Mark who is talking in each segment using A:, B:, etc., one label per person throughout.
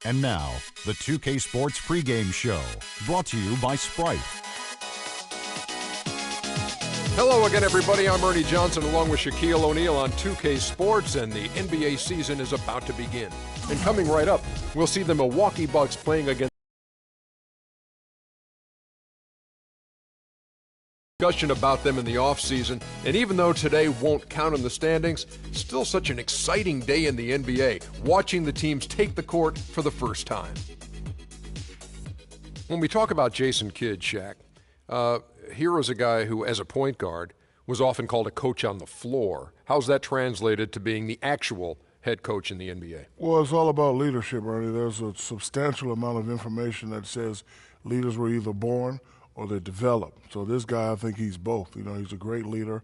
A: And now, the 2K Sports pregame show, brought to you by Sprite.
B: Hello again, everybody. I'm Ernie Johnson along with Shaquille O'Neal on 2K Sports, and the NBA season is about to begin. And coming right up, we'll see the Milwaukee Bucks playing against discussion about them in the offseason. And even though today won't count in the standings, still such an exciting day in the NBA, watching the teams take the court for the first time. When we talk about Jason Kidd, Shaq, here is a guy who, as a point guard, was often called a coach on the floor. How's that translated to being the actual head coach in the NBA?
C: Well, it's all about leadership, Ernie. There's a substantial amount of information that says leaders were either born or they're developed. So this guy, I think he's both. You know, he's a great leader.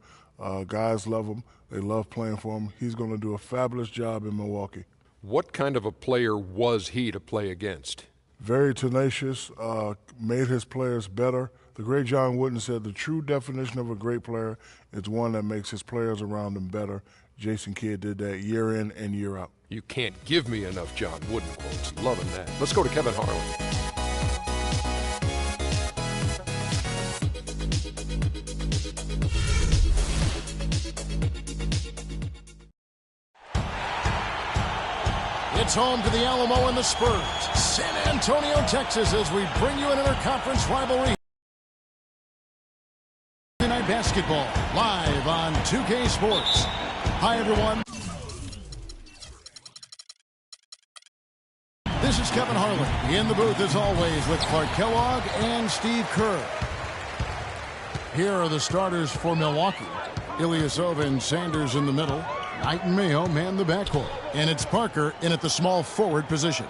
C: Guys love him. They love playing for him. He's going to do a fabulous job in Milwaukee.
B: What kind of a player was he to play against?
C: Very tenacious, made his players better. The great John Wooden said the true definition of a great player is one that makes his players around him better. Jason Kidd did that year in and year out.
B: You can't give me enough John Wooden quotes. Loving that. Let's go to Kevin Harlan.
D: It's home to the Alamo and the Spurs. San Antonio, Texas, as we bring you an interconference rivalry. Night basketball, live on 2K Sports. Hi, everyone. This is Kevin Harlan in the booth, as always, with Clark Kellogg and Steve Kerr. Here are the starters for Milwaukee. Ilyasova and Sanders in the middle. Knight and Mayo man the backcourt. And it's Parker in at the small forward position.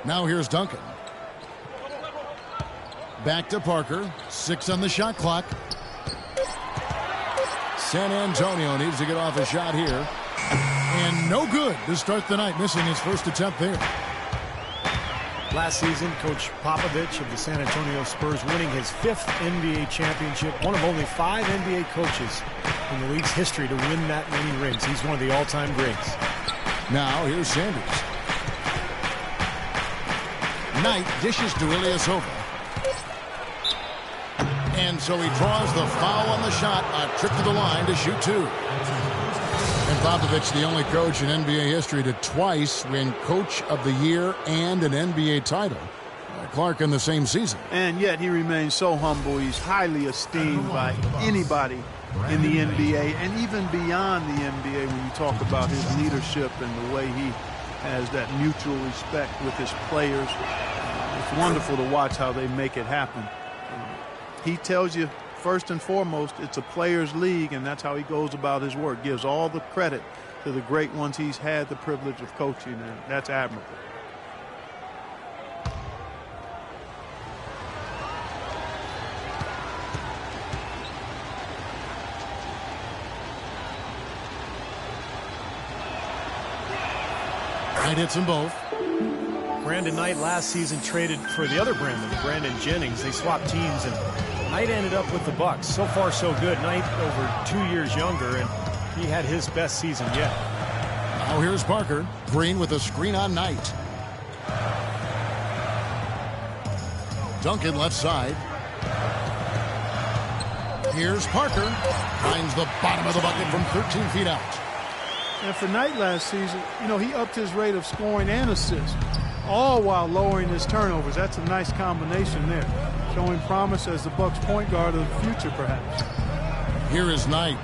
D: Now here's Duncan. Back to Parker. 6 on the shot clock. San Antonio needs to get off a shot here. And no good to start the night, missing his first attempt there.
E: Last season, Coach Popovich of the San Antonio Spurs winning his 5th NBA championship. One of only 5 NBA coaches in the league's history to win that many rings. He's one of the all-time greats.
D: Now here's Sanders. Knight dishes to Ilyasova. And so he draws the foul on the shot. A trip to the line to shoot 2. And Popovich, the only coach in NBA history to twice win Coach of the Year and an NBA title. Clark in the same season.
F: And yet he remains so humble. He's highly esteemed by anybody in the NBA and even beyond the NBA when you talk about his leadership and the way he has that mutual respect with his players. It's wonderful to watch how they make it happen. He tells you, first and foremost, it's a players' league, and that's how he goes about his work. Gives all the credit to the great ones he's had the privilege of coaching, and that's admirable.
D: Knight hits them both.
E: Brandon Knight last season traded for the other Brandon Jennings. They swapped teams, and Knight ended up with the Bucks. So far, so good. Knight over 2 years younger, and he had his best season yet.
D: Now here's Parker. Green with a screen on Knight. Duncan left side. Here's Parker. Finds the bottom of the bucket from 13 feet out.
F: And for Knight last season, you know, he upped his rate of scoring and assists, all while lowering his turnovers. That's a nice combination there, showing promise as the Bucks' point guard of the future, perhaps.
D: Here is Knight.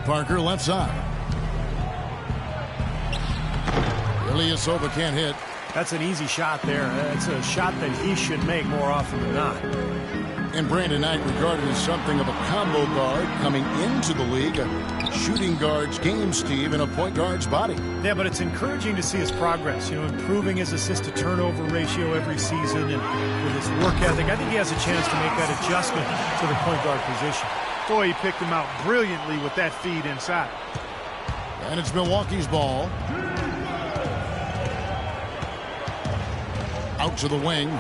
D: Parker left side. Ilyasova can't hit.
E: That's an easy shot there. It's a shot that he should make more often than not.
D: And Brandon Knight regarded as something of a combo guard coming into the league. A shooting guard's game, Steve, in a point guard's body.
E: Yeah, but it's encouraging to see his progress, you know, improving his assist-to-turnover ratio every season. And with his work ethic, I think he has a chance to make that adjustment to the point guard position.
F: Boy, he picked him out brilliantly with that feed inside.
D: And it's Milwaukee's ball. Out to the wing.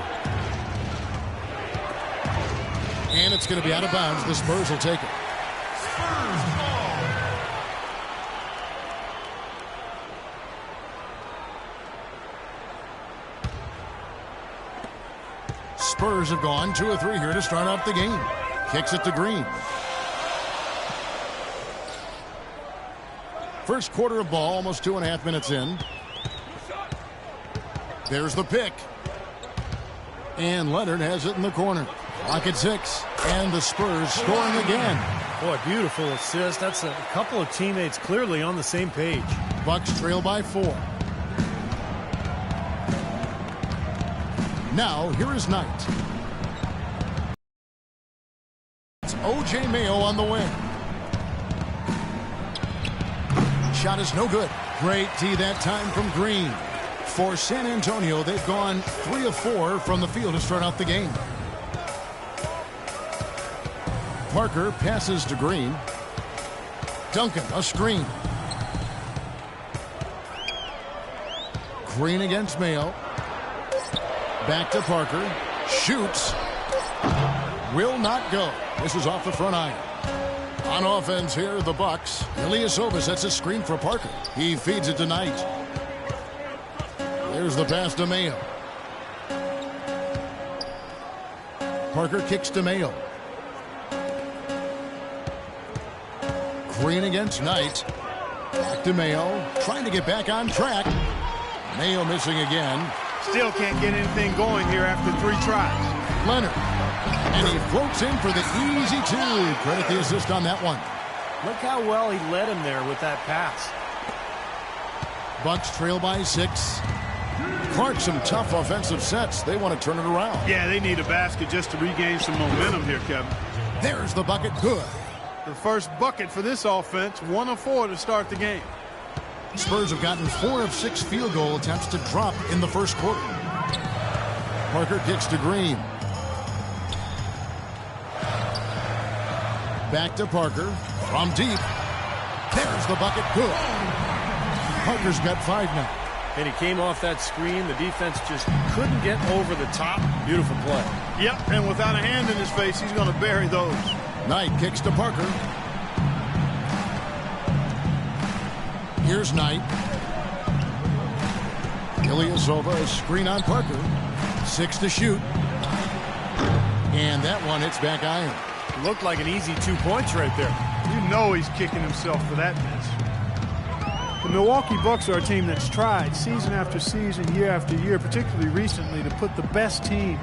D: And it's going to be out of bounds. The Spurs will take it. Spurs have gone 2 of 3 here to start off the game. Kicks it to Green. First quarter of ball, almost 2.5 minutes in. There's the pick. And Leonard has it in the corner. Clock at 6. And the Spurs scoring again.
E: Boy, beautiful assist. That's a couple of teammates clearly on the same page.
D: Bucks trail by 4. Now, here is Knight. It's O.J. Mayo on the wing. Shot is no good. Great tee that time from Green. For San Antonio, they've gone 3 of 4 from the field to start out the game. Parker passes to Green. Duncan, a screen. Green against Mayo. Back to Parker. Shoots. Will not go. This is off the front iron. On offense here, the Bucks. Ilyasova sets a screen for Parker. He feeds it to Knight. There's the pass to Mayo. Parker kicks to Mayo. Green against Knight. Back to Mayo. Trying to get back on track. Mayo missing again.
F: Still can't get anything going here after 3 tries.
D: Leonard. And he floats in for the easy 2. Credit the assist on that one.
E: Look how well he led him there with that pass.
D: Bucks trail by 6. Clark, some tough offensive sets. They want to turn it around.
F: Yeah, they need a basket just to regain some momentum here, Kevin.
D: There's the bucket. Good.
F: The first bucket for this offense, 1 of 4 to start the game.
D: Spurs have gotten 4 of 6 field goal attempts to drop in the first quarter. Parker kicks to Green. Back to Parker. From deep. There's the bucket. Good. Parker's got 5 now.
E: And he came off that screen. The defense just couldn't get over the top. Beautiful play.
F: Yep, and without a hand in his face, he's going to bury those.
D: Knight kicks to Parker. Here's Knight. Ilyasova, a screen on Parker. 6 to shoot. And that one hits back iron.
E: Looked like an easy 2 points right there.
F: You know he's kicking himself for that miss. The Milwaukee Bucks are a team that's tried season after season, year after year, particularly recently, to put the best team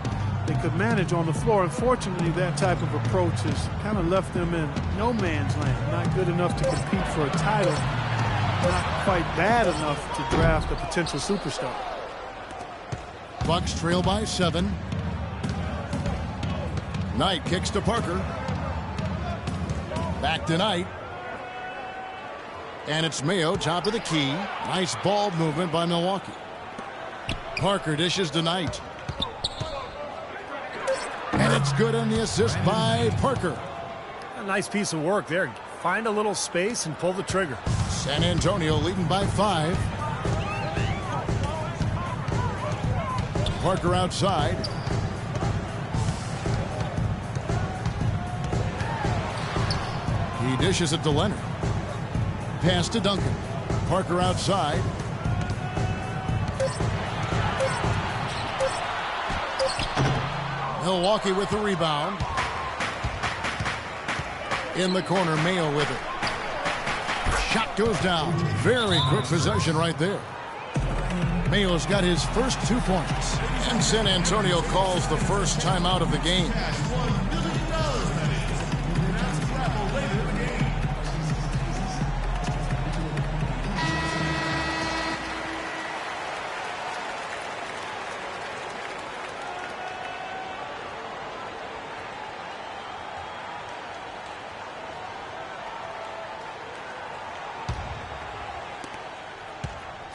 F: they could manage on the floor. Unfortunately, that type of approach has kind of left them in no man's land. Not good enough to compete for a title. Not quite bad enough to draft a potential superstar.
D: Bucks trail by 7. Knight kicks to Parker. Back to Knight. And it's Mayo, top of the key. Nice ball movement by Milwaukee. Parker dishes to Knight. And it's good on the assist by Parker.
E: A nice piece of work there. Find a little space and pull the trigger.
D: San Antonio leading by 5. Parker outside. He dishes it to Leonard. Pass to Duncan. Parker outside. Milwaukee with the rebound. In the corner, Mayo with it. Shot goes down. Very quick possession right there. Mayo's got his first 2 points. And San Antonio calls the first timeout of the game.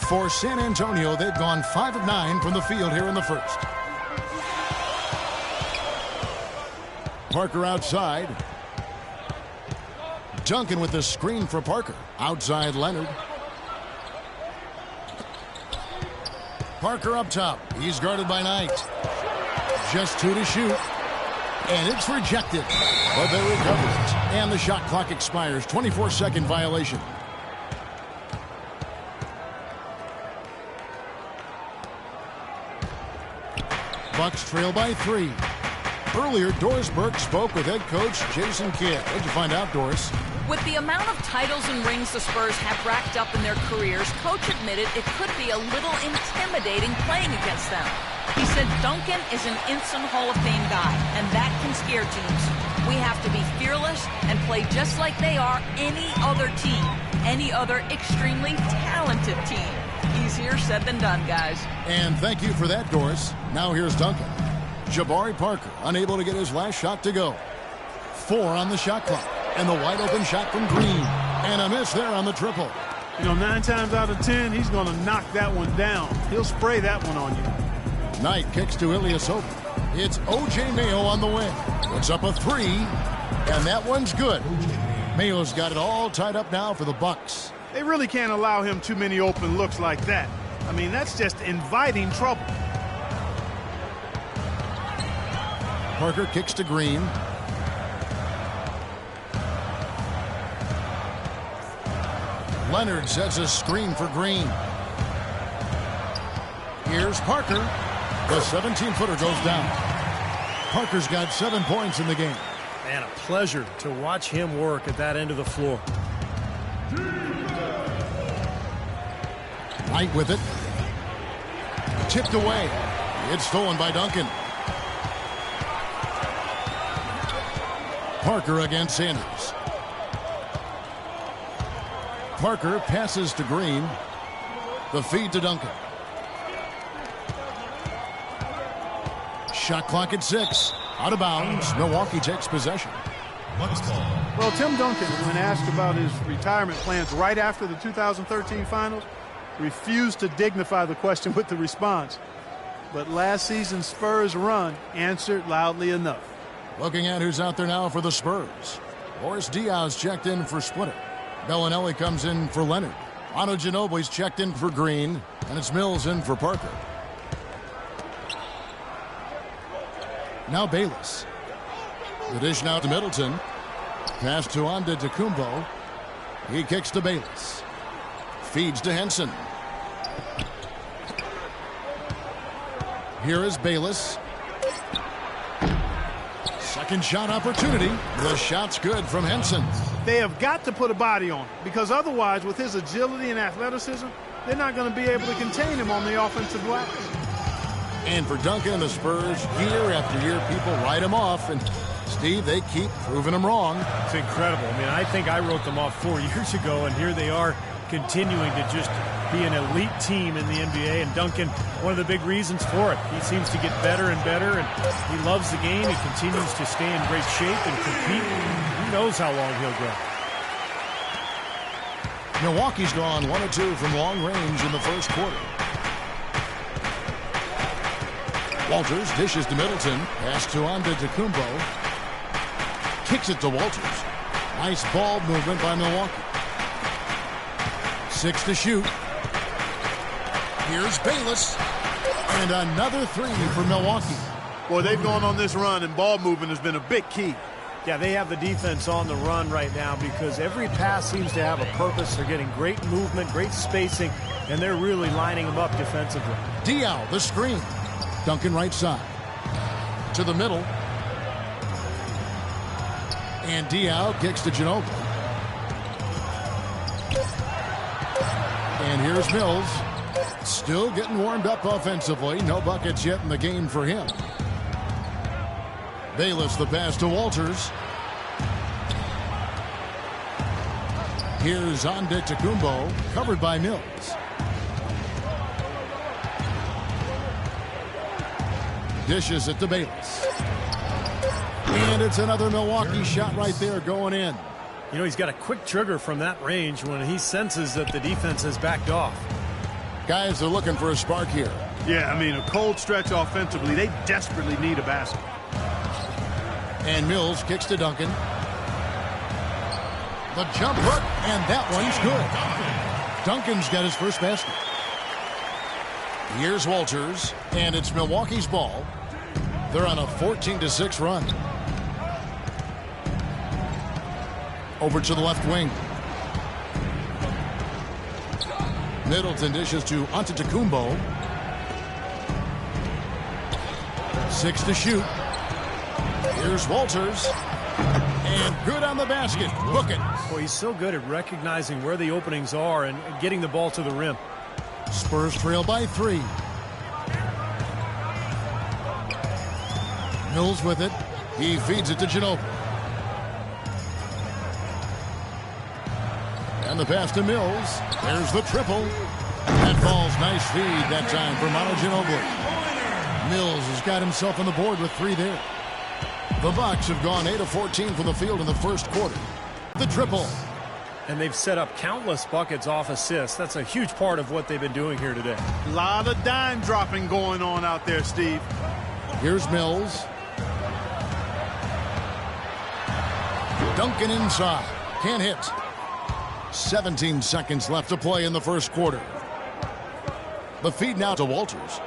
D: For San Antonio, they've gone 5 of 9 from the field here in the first. Parker outside. Duncan with the screen for Parker. Outside Leonard. Parker up top. He's guarded by Knight. Just 2 to shoot. And it's rejected. But they recover it. And the shot clock expires. 24-second violation. Bucks trail by 3. Earlier, Doris Burke spoke with head coach Jason Kidd. What'd you find out, Doris?
G: With the amount of titles and rings the Spurs have racked up in their careers, Coach admitted it could be a little intimidating playing against them. He said Duncan is an instant Hall of Fame guy, and that can scare teams. We have to be fearless and play just like they are any other team, any other extremely talented team. Easier said than done, guys.
D: And thank you for that, Doris. Now here's Duncan. Jabari Parker unable to get his last shot to go. 4 on the shot clock. And the wide open shot from Green. And a miss there on the triple.
F: You know, 9 times out of 10, he's going to knock that one down. He'll spray that one on you.
D: Knight kicks to Ilyasova. It's O.J. Mayo on the wing. Puts up a 3. And that one's good. Mayo's got it all tied up now for the Bucks.
F: They really can't allow him too many open looks like that. I mean, that's just inviting trouble.
D: Parker kicks to Green. Leonard sets a screen for Green. Here's Parker. The 17-footer goes down. Parker's got 7 points in the game.
E: Man, a pleasure to watch him work at that end of the floor.
D: Knight with it. Tipped away. It's stolen by Duncan. Parker against Sanders. Parker passes to Green. The feed to Duncan. Shot clock at 6. Out of bounds. Milwaukee takes possession.
F: Well, Tim Duncan, when asked about his retirement plans right after the 2013 finals, refused to dignify the question with the response. But last season's Spurs run answered loudly enough.
D: Looking at who's out there now for the Spurs. Boris Diaz checked in for Splitter. Bellinelli comes in for Leonard. Ano Ginobili's checked in for Green. And it's Mills in for Parker. Now Bayless. The dish now to Middleton. Pass to Antetokounmpo. He kicks to Bayless. Feeds to Henson. Here is Bayless. Second shot opportunity. The shot's good from Henson.
F: They have got to put a body on him, because otherwise, with his agility and athleticism, they're not going to be able to contain him on the offensive glass.
D: And for Duncan and the Spurs, year after year, people write him off. And, Steve, they keep proving him wrong.
E: It's incredible. I mean, I think I wrote them off 4 years ago, and here they are continuing to just be an elite team in the NBA. And Duncan, one of the big reasons for it. He seems to get better and better, and he loves the game. He continues to stay in great shape and compete. Who knows how long he'll go.
D: Milwaukee's gone 1 of 2 from long range in the first quarter. Walters dishes to Middleton. Pass to Antetokounmpo. Kicks it to Walters. Nice ball movement by Milwaukee. 6 to shoot. Here's Bayless. And another 3 for Milwaukee.
F: Boy, they've gone on this run, and ball movement has been a big key.
E: Yeah, they have the defense on the run right now because every pass seems to have a purpose. They're getting great movement, great spacing, and they're really lining them up defensively.
D: Diaw, the screen. Duncan right side. To the middle. And Diaw kicks to Ginobili. And here's Mills. Still getting warmed up offensively. No buckets yet in the game for him. Bayless the pass to Walters. Here's Antetokounmpo, covered by Mills. Dishes it to Bayless. And it's another Milwaukee shot right there going in.
E: You know, he's got a quick trigger from that range when he senses that the defense has backed off.
D: Guys are looking for a spark here.
F: Yeah, I mean, a cold stretch offensively. They desperately need a basket.
D: And Mills kicks to Duncan. The jump hook, and that one's good. Duncan's got his first basket. Here's Walters, and it's Milwaukee's ball. They're on a 14-6 run. Over to the left wing. Middleton dishes to Antetokounmpo. 6 to shoot. Here's Walters. And good on the basket. Book it.
E: Boy, he's so good at recognizing where the openings are and getting the ball to the rim.
D: Spurs trail by 3. Mills with it. He feeds it to Ginobili. And the pass to Mills. There's the triple. That falls. Nice feed that time for Manu Ginobili. Mills has got himself on the board with 3 there. The Bucks have gone 8 of 14 from the field in the first quarter. The triple.
E: And they've set up countless buckets off assists. That's a huge part of what they've been doing here today.
F: A lot of dime dropping going on out there, Steve.
D: Here's Mills. Duncan inside. Can't hit. 17 seconds left to play in the first quarter. The feed now to Walters.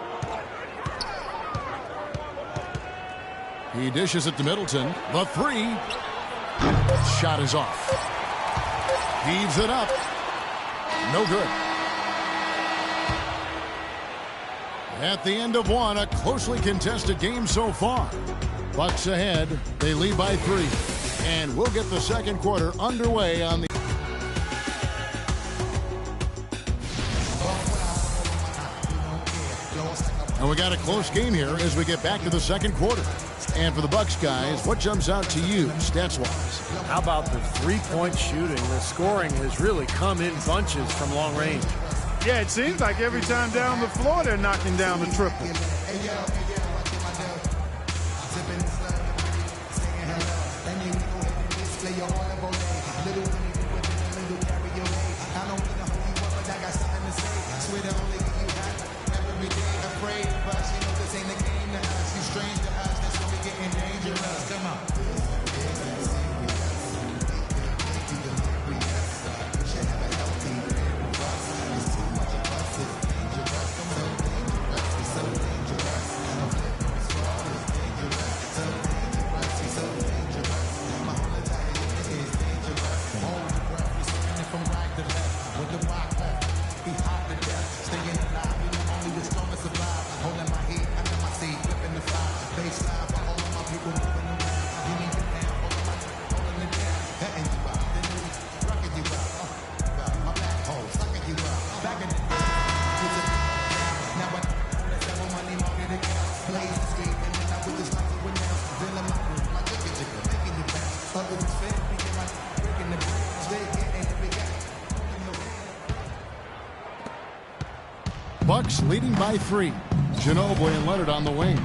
D: He dishes it to Middleton. The 3. Shot is off. Heaves it up. No good. At the end of one, a closely contested game so far. Bucks ahead. They lead by 3. And we'll get the second quarter underway on the... And we got a close game here as we get back to the second quarter. And for the Bucks guys, what jumps out to you stats-wise?
E: How about the three-point shooting? The scoring has really come in bunches from long range.
F: Yeah, it seems like every time down the floor they're knocking down the triple.
D: Bucks leading by 3. Ginobili and Leonard on the wings.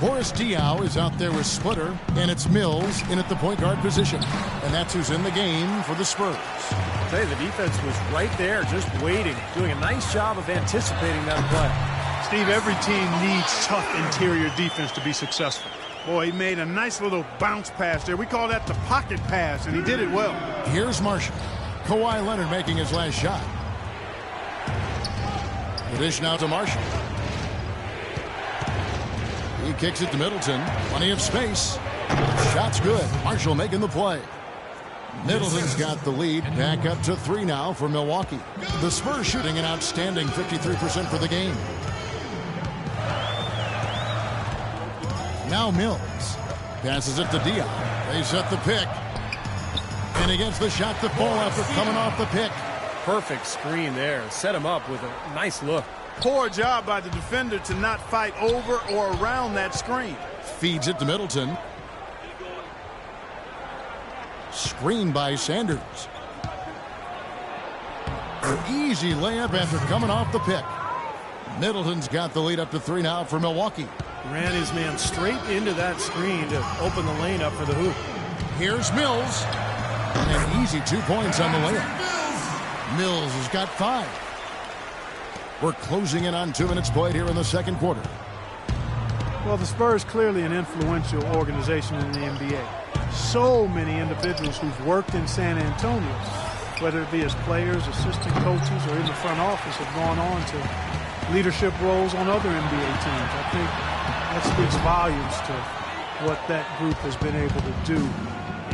D: Boris Diaw is out there with Splitter, and it's Mills in at the point guard position. And that's who's in the game for the Spurs.
E: I'll tell you, the defense was right there, just waiting, doing a nice job of anticipating that play.
F: Steve, every team needs tough interior defense to be successful. Boy, he made a nice little bounce pass there. We call that the pocket pass, and he did it well.
D: Here's Marshall. Kawhi Leonard making his last shot. The dish now to Marshall. He kicks it to Middleton. Plenty of space. Shot's good. Marshall making the play. Middleton's got the lead. Back up to 3 now for Milwaukee. The Spurs shooting an outstanding 53% for the game. Now Mills. Passes it to Diaw. They set the pick. And he gets the shot to fall after coming off the pick.
E: Perfect screen there. Set him up with a nice look.
F: Poor job by the defender to not fight over or around that screen.
D: Feeds it to Middleton. Screen by Sanders. An easy layup after coming off the pick. Middleton's got the lead up to 3 now for Milwaukee.
E: Ran his man straight into that screen to open the lane up for the hoop.
D: Here's Mills. And an easy 2 points on the layup. Mills has got 5. We're closing in on 2 minutes played here in the second quarter.
F: Well, the Spurs clearly an influential organization in the NBA. So many individuals who've worked in San Antonio, whether it be as players, assistant coaches, or in the front office, have gone on to leadership roles on other NBA teams. I think that speaks volumes to what that group has been able to do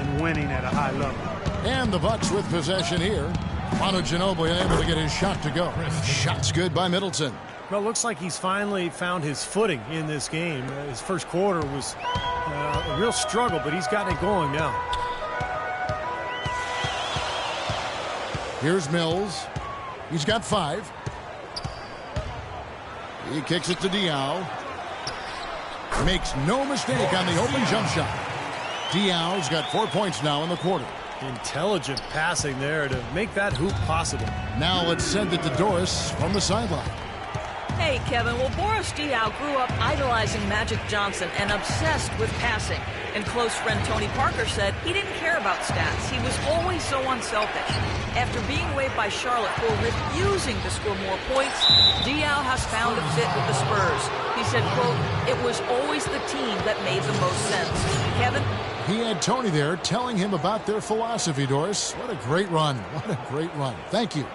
F: in winning at a high level.
D: And the Bucks with possession here. Manu Ginobili able to get his shot to go. Shot's good by Middleton.
E: Well, it looks like he's finally found his footing in this game. His first quarter was A real struggle, but he's got it going now.
D: Here's Mills. He's got 5. He kicks it to Diaw. Makes no mistake on the open jump shot. Diaw's got 4 points now in the quarter.
E: Intelligent passing there to make that hoop possible.
D: Now let's send it to Doris from the sideline.
G: Hey, Kevin. Well, Boris Diaw grew up idolizing Magic Johnson and obsessed with passing. And close friend Tony Parker said he didn't care about stats. He was always so unselfish. After being waived by Charlotte for refusing to score more points, Diaw has found a fit with the Spurs. He said, quote, "It was always the team that made the most sense." Kevin?
D: He had Tony there telling him about their philosophy, Doris. What a great run. What a great run. Thank you.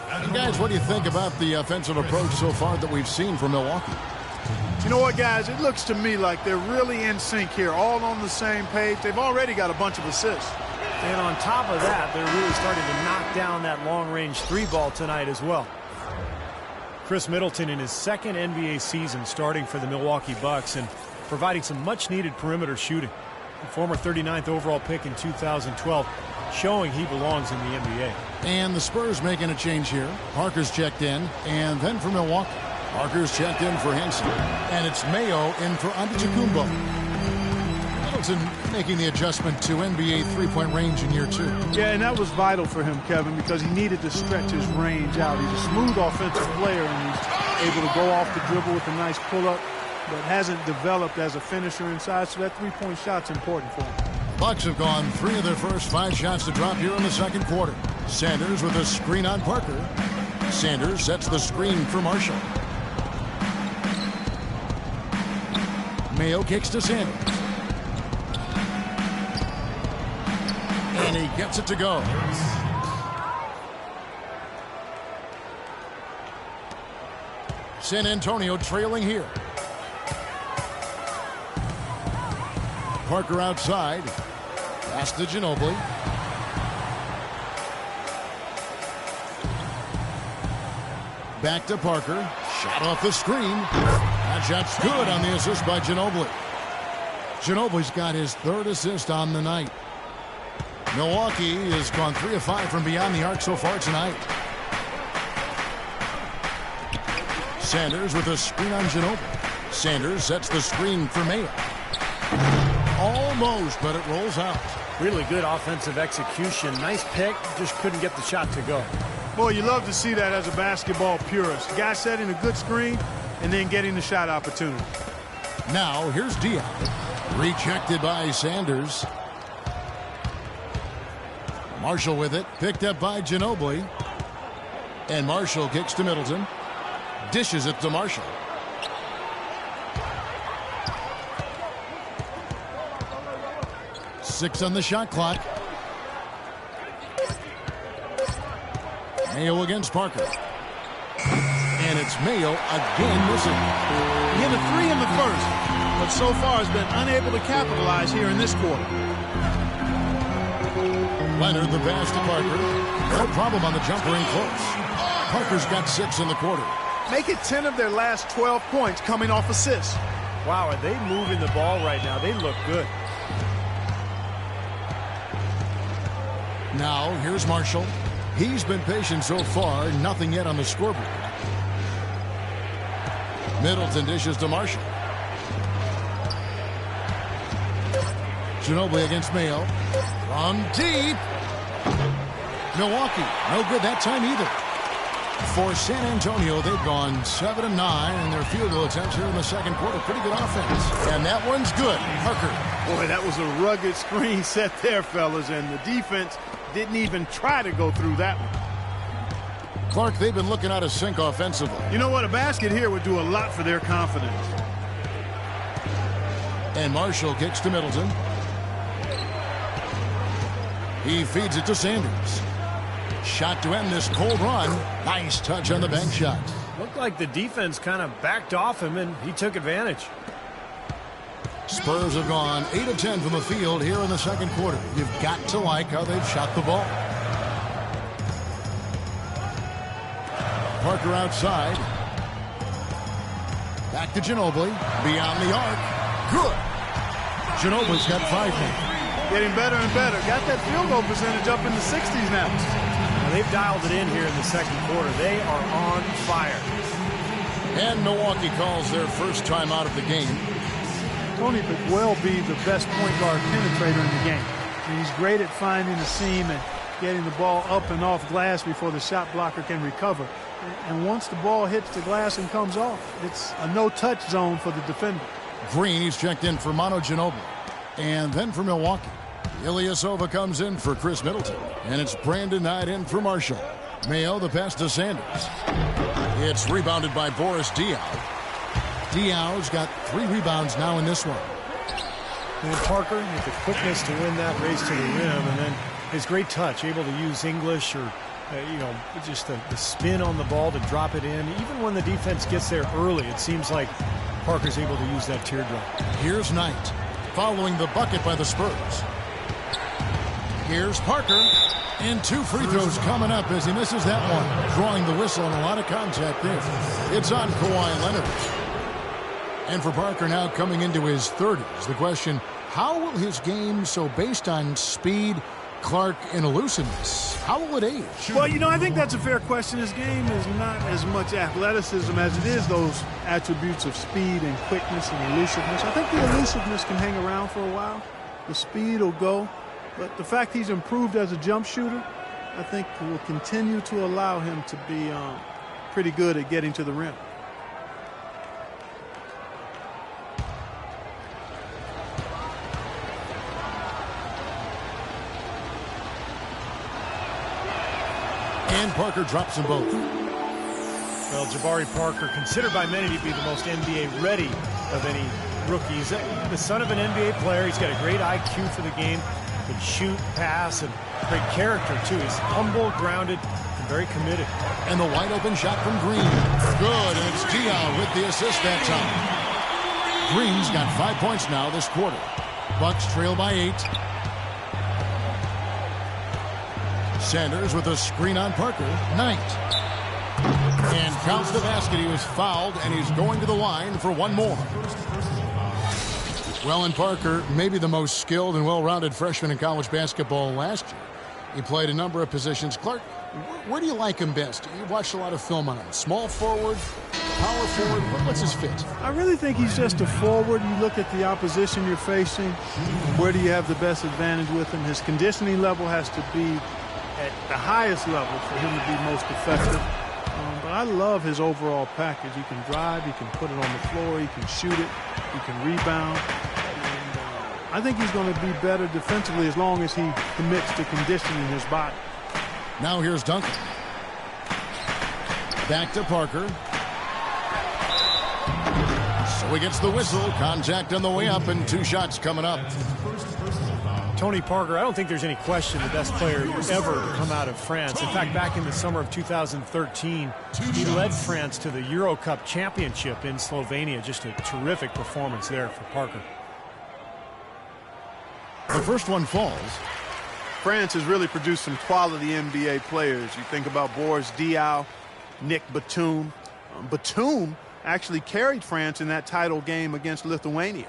D: And guys, what do you think about the offensive approach so far that we've seen from Milwaukee?
F: You know what, guys? It looks to me like they're really in sync here, all on the same page. They've already got a bunch of assists.
E: And on top of that, they're really starting to knock down that long-range 3-ball tonight as well. Chris Middleton in his second NBA season starting for the Milwaukee Bucks and providing some much-needed perimeter shooting. The former 39th overall pick in 2012, showing he belongs in the NBA.
D: And the Spurs making a change here. Parker's checked in, and then for Milwaukee, Parker's checked in for Henson, and it's Mayo in for Antetokounmpo. Middleton making the adjustment to NBA three-point range in year 2.
F: Yeah, and that was vital for him, Kevin, because he needed to stretch his range out. He's a smooth offensive player, and he's able to go off the dribble with a nice pull-up, but hasn't developed as a finisher inside, so that three-point shot's important for him.
D: Bucks have gone 3 of their first 5 shots to drop here in the second quarter. Sanders with a screen on Parker. Sanders sets the screen for Marshall. Mayo kicks to Sanders. And he gets it to go. San Antonio trailing here. Parker outside. Pass to Ginobili. Back to Parker. Shot off the screen. That shot's good on the assist by Ginobili. Ginobili's got his 3rd assist on the night. Milwaukee has gone 3 of 5 from beyond the arc so far tonight. Sanders with a screen on Ginobili. Sanders sets the screen for Mayo. Almost, but it rolls out.
E: Really good offensive execution. Nice pick, just couldn't get the shot to go.
F: Boy, you love to see that as a basketball purist. Guy setting a good screen and then getting the shot opportunity.
D: Now, here's Diaw. Rejected by Sanders. Marshall with it. Picked up by Ginobili. And Marshall kicks to Middleton. Dishes it to Marshall. Six on the shot clock. Mayo against Parker. And it's Mayo again missing.
F: He hit a 3 in the first, but so far has been unable to capitalize here in this quarter.
D: Leonard the pass to Parker. No problem on the jumper in close. Parker's got 6 in the quarter.
F: Make it 10 of their last 12 points coming off assists.
E: Wow, are they moving the ball right now? They look good.
D: Now, here's Marshall. He's been patient so far, nothing yet on the scoreboard. Middleton dishes to Marshall. Ginobili against Mayo. From deep. Milwaukee, no good that time either. For San Antonio, they've gone 7 of 9 in their field goal attempts here in the second quarter. Pretty good offense. And that one's good. Parker.
F: Boy, that was a rugged screen set there, fellas, and the defense didn't even try to go through that one.
D: Clark, they've been looking out of sync offensively.
F: You know what? A basket here would do a lot for their confidence.
D: And Marshall kicks to Middleton. He feeds it to Sanders. Shot to end this cold run. Nice touch on the bank shot.
E: Looked like the defense kind of backed off him, and he took advantage.
D: Spurs have gone 8 of 10 from the field here in the second quarter. You've got to like how they've shot the ball. Parker outside. Back to Ginobili. Beyond the arc. Good. Ginobili's got 5 now.
F: Getting better and better. Got that field goal percentage up in the 60s now.
E: Now they've dialed it in here in the second quarter. They are on fire.
D: And Milwaukee calls their first time out of the game.
F: Tony could well be the best point guard penetrator in the game. I mean, he's great at finding the seam and getting the ball up and off glass before the shot blocker can recover. And once the ball hits the glass and comes off, it's a no-touch zone for the defender.
D: Green, he's checked in for Manu Ginobili. And then for Milwaukee, Ilyasova comes in for Chris Middleton. And it's Brandon Knight in for Marshall. Mayo, the pass to Sanders. It's rebounded by Boris Diaw. Diaw's got 3 rebounds now in this one.
E: And Parker with the quickness to win that race to the rim, and then his great touch, able to use English or, just the spin on the ball to drop it in. Even when the defense gets there early, it seems like Parker's able to use that teardrop.
D: Here's Knight, following the bucket by the Spurs. Here's Parker, and 2 free throws coming up as he misses that one. Drawing the whistle and a lot of contact there. It's on Kawhi Leonard. And for Parker now coming into his 30s, the question, how will his game, so based on speed, Clark, and elusiveness, how will it age?
F: Well, I think that's a fair question. His game is not as much athleticism as it is those attributes of speed and quickness and elusiveness. I think the elusiveness can hang around for a while. The speed will go. But the fact he's improved as a jump shooter, I think will continue to allow him to be pretty good at getting to the rim.
D: And Parker drops them both.
E: Well, Jabari Parker, considered by many to be the most NBA ready of any rookies. The son of an NBA player. He's got a great IQ for the game. Can shoot, pass, and great character, too. He's humble, grounded, and very committed.
D: And the wide open shot from Green. Good, and it's Diaw with the assist that time. Green's got 5 points now this quarter. Bucks trail by 8. Sanders with a screen on Parker. Knight. And counts the basket. He was fouled, and he's going to the line for one more. Well, and Parker, maybe the most skilled and well-rounded freshman in college basketball last year. He played a number of positions. Clark, where do you like him best? You watched a lot of film on him. Small forward, power forward, what's his fit?
F: I really think he's just a forward. You look at the opposition you're facing. Where do you have the best advantage with him? His conditioning level has to be at the highest level for him to be most effective. But I love his overall package. He can drive, he can put it on the floor, he can shoot it, he can rebound. And I think he's going to be better defensively as long as he commits to conditioning his body.
D: Now here's Duncan. Back to Parker. So he gets the whistle. Contact on the way up and 2 shots coming up.
E: Tony Parker, I don't think there's any question the best player ever to come out of France. In fact, back in the summer of 2013, he led France to the Euro Cup championship in Slovenia. Just a terrific performance there for Parker.
D: The first one falls.
F: France has really produced some quality NBA players. You think about Boris Diaw, Nick Batum. Batum actually carried France in that title game against Lithuania.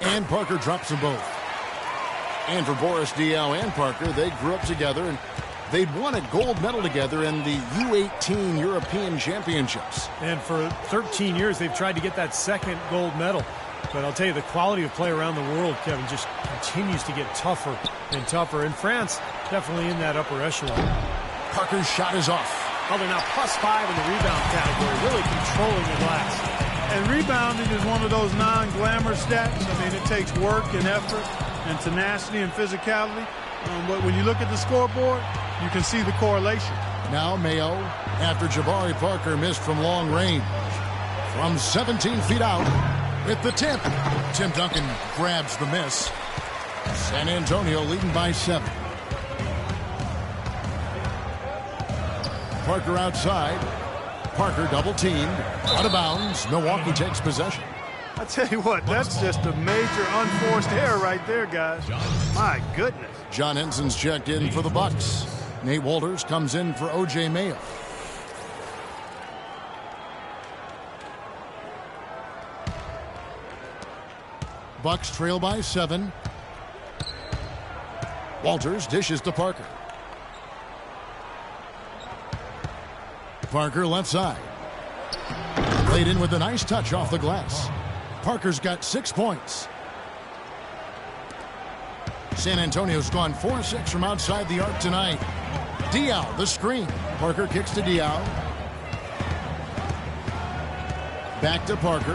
D: And Parker drops them both. And for Boris Diaw and Parker, they grew up together, and they'd won a gold medal together in the U18 European Championships.
E: And for 13 years, they've tried to get that second gold medal. But I'll tell you, the quality of play around the world, Kevin, just continues to get tougher and tougher. And France, definitely in that upper echelon.
D: Parker's shot is off.
E: Oh, they're now +5 in the rebound category, really controlling the glass.
F: And rebounding is one of those non-glamour stats. I mean, it takes work and effort and tenacity and physicality. But when you look at the scoreboard, you can see the correlation.
D: Now Mayo, after Jabari Parker missed from long range. From 17 feet out, with the tip. Tim Duncan grabs the miss. San Antonio leading by 7. Parker outside. Parker double teamed. Out of bounds. Milwaukee takes possession.
F: I tell you what, that's just a major unforced error right there, guys. My goodness.
D: John Henson's checked in for the Bucks. Nate Walters comes in for O.J. Mayo. Bucks trail by 7. Walters dishes to Parker. Parker left side. Laid in with a nice touch off the glass. Parker's got 6 points. San Antonio's gone 4-6 from outside the arc tonight. Diaw, the screen. Parker kicks to Diaw. Back to Parker.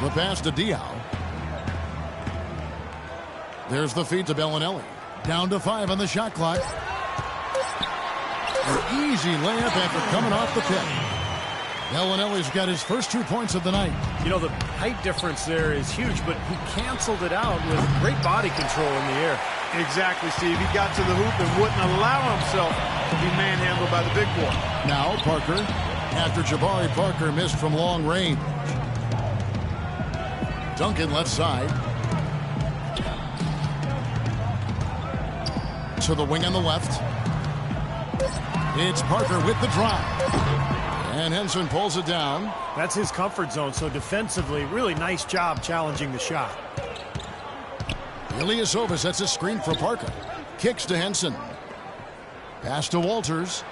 D: The pass to Diaw. There's the feed to Bellinelli. Down to 5 on the shot clock. An easy layup after coming off the pick. Bellinelli's got his first 2 points of the night.
E: You know, the height difference there is huge, but he canceled it out with great body control in the air.
F: Exactly, Steve. He got to the hoop and wouldn't allow himself to be manhandled by the big boy.
D: Now Parker, after Jabari Parker missed from long range. Duncan left side. To the wing on the left. It's Parker with the drive. And Henson pulls it down.
E: That's his comfort zone, so defensively, really nice job challenging the shot.
D: Ilyasova sets a screen for Parker. Kicks to Henson. Pass to Walters.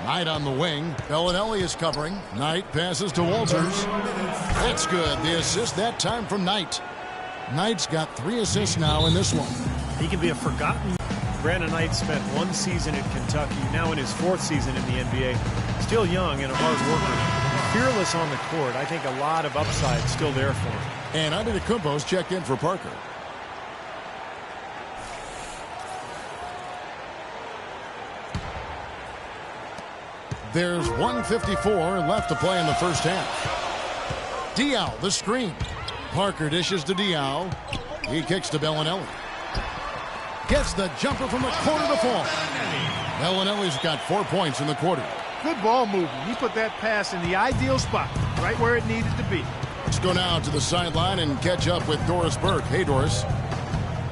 D: Knight on the wing. Bellinelli is covering. Knight passes to Walters. That's good. The assist that time from Knight. Knight's got 3 assists now in this one.
E: He can be a forgotten. Brandon Knight spent 1 season in Kentucky, now in his 4th season in the NBA. Still young and a hard worker. Fearless on the court. I think a lot of upside still there for him.
D: And Antetokounmpo's checked in for Parker. There's 1:54 left to play in the first half. Diaw, the screen. Parker dishes to Diaw. He kicks to Bellinelli. Gets the jumper from the corner to fall. Bellinelli's got 4 points in the quarter.
F: Good ball movement. He put that pass in the ideal spot, right where it needed to be.
D: Let's go now to the sideline and catch up with Doris Burke. Hey, Doris.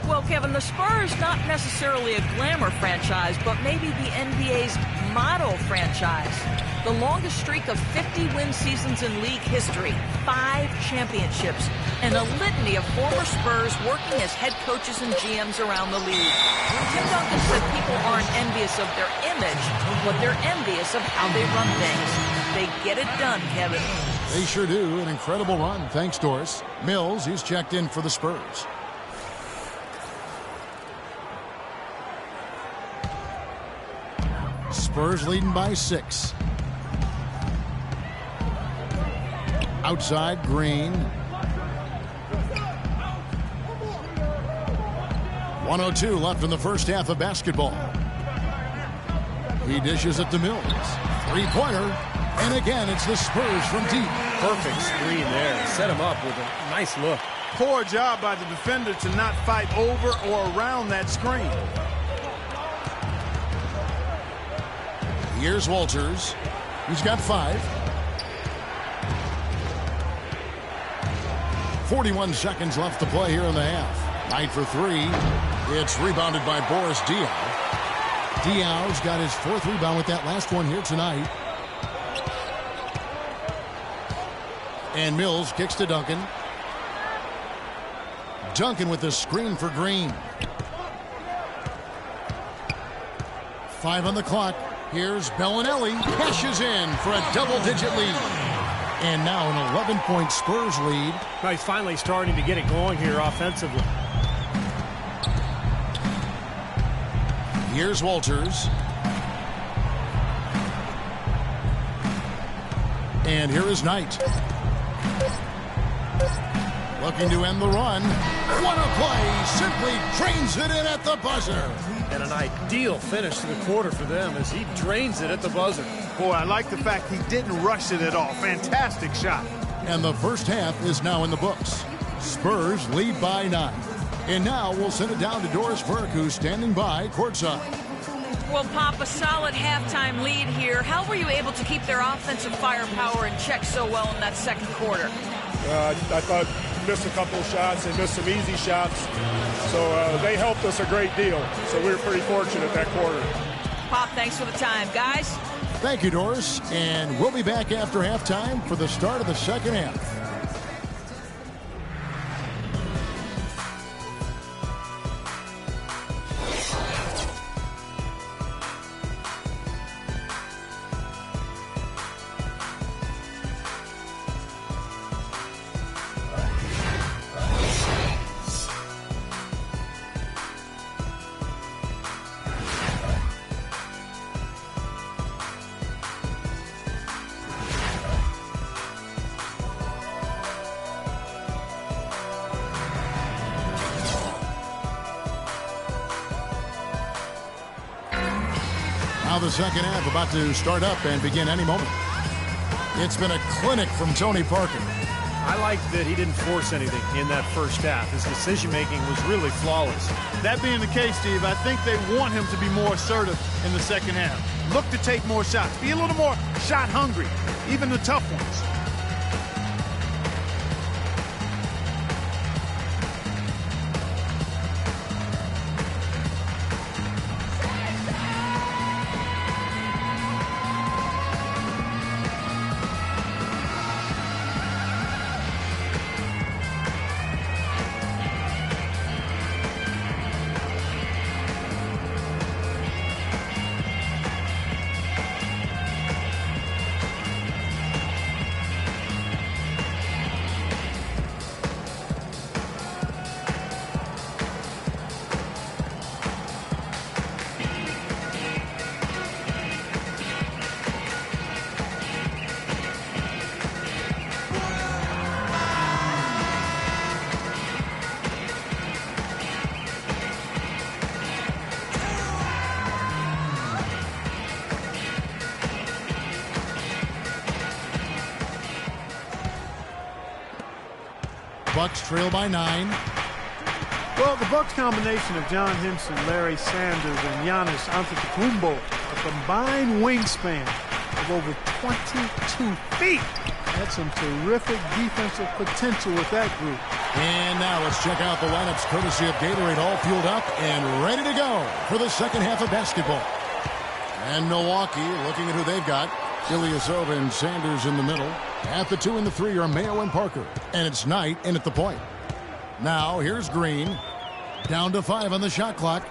G: Well, Kevin, the Spurs, not necessarily a glamour franchise, but maybe the NBA's model franchise. The longest streak of 50-win seasons in league history, 5 championships, and a litany of former Spurs working as head coaches and GMs around the league. Tim Duncan said people aren't envious of their image, but they're envious of how they run things. They get it done, Kevin.
D: They sure do. An incredible run. Thanks, Doris. Mills, he's checked in for the Spurs. Spurs leading by 6. Outside, Green. 1:02 left in the first half of basketball. He dishes it to Mills. 3-pointer. And again, it's the Spurs from deep.
E: Perfect screen there. Set him up with a nice look.
F: Poor job by the defender to not fight over or around that screen.
D: Here's Walters. He's got 5. 41 seconds left to play here in the half. Knight for 3. It's rebounded by Boris Diaw. Diaw's got his 4th rebound with that last one here tonight. And Mills kicks to Duncan. Duncan with the screen for Green. 5 on the clock. Here's Bellinelli. Cashes in for a double-digit lead. And now an 11-point Spurs lead.
E: Well, he's finally starting to get it going here offensively.
D: Here's Walters. And here is Knight. Looking to end the run. What a play. Simply drains it in at the buzzer.
E: And an ideal finish to the quarter for them as he drains it at the buzzer.
F: Boy, I like the fact he didn't rush it at all. Fantastic shot.
D: And the first half is now in the books. Spurs lead by 9. And now we'll send it down to Doris Burke, who's standing by courtside.
G: Well, Pop, a solid halftime lead here. How were you able to keep their offensive firepower in check so well in that second quarter?
H: I thought missed a couple of shots and missed some easy shots. So they helped us a great deal. So we were pretty fortunate that quarter.
G: Pop, thanks for the time. Guys?
D: Thank you, Doris. And we'll be back after halftime for the start of the second half. Now the second half about to start up and begin any moment. It's been a clinic from Tony Parker.
E: I like that he didn't force anything in that first half. His decision-making was really flawless.
F: That being the case, Steve, I think they want him to be more assertive in the second half. Look to take more shots. Be a little more shot hungry, even the tough ones.
D: Bucks trail by 9.
F: Well, the Bucks combination of John Henson, Larry Sanders, and Giannis Antetokounmpo, a combined wingspan of over 22 feet. That's some terrific defensive potential with that group.
D: And now let's check out the lineups courtesy of Gatorade, all fueled up and ready to go for the second half of basketball. And Milwaukee looking at who they've got. Ilyasova and Sanders in the middle. At the 2 and the 3 are Mayo and Parker. And it's Knight in at the point. Now here's Green. Down to 5 on the shot clock.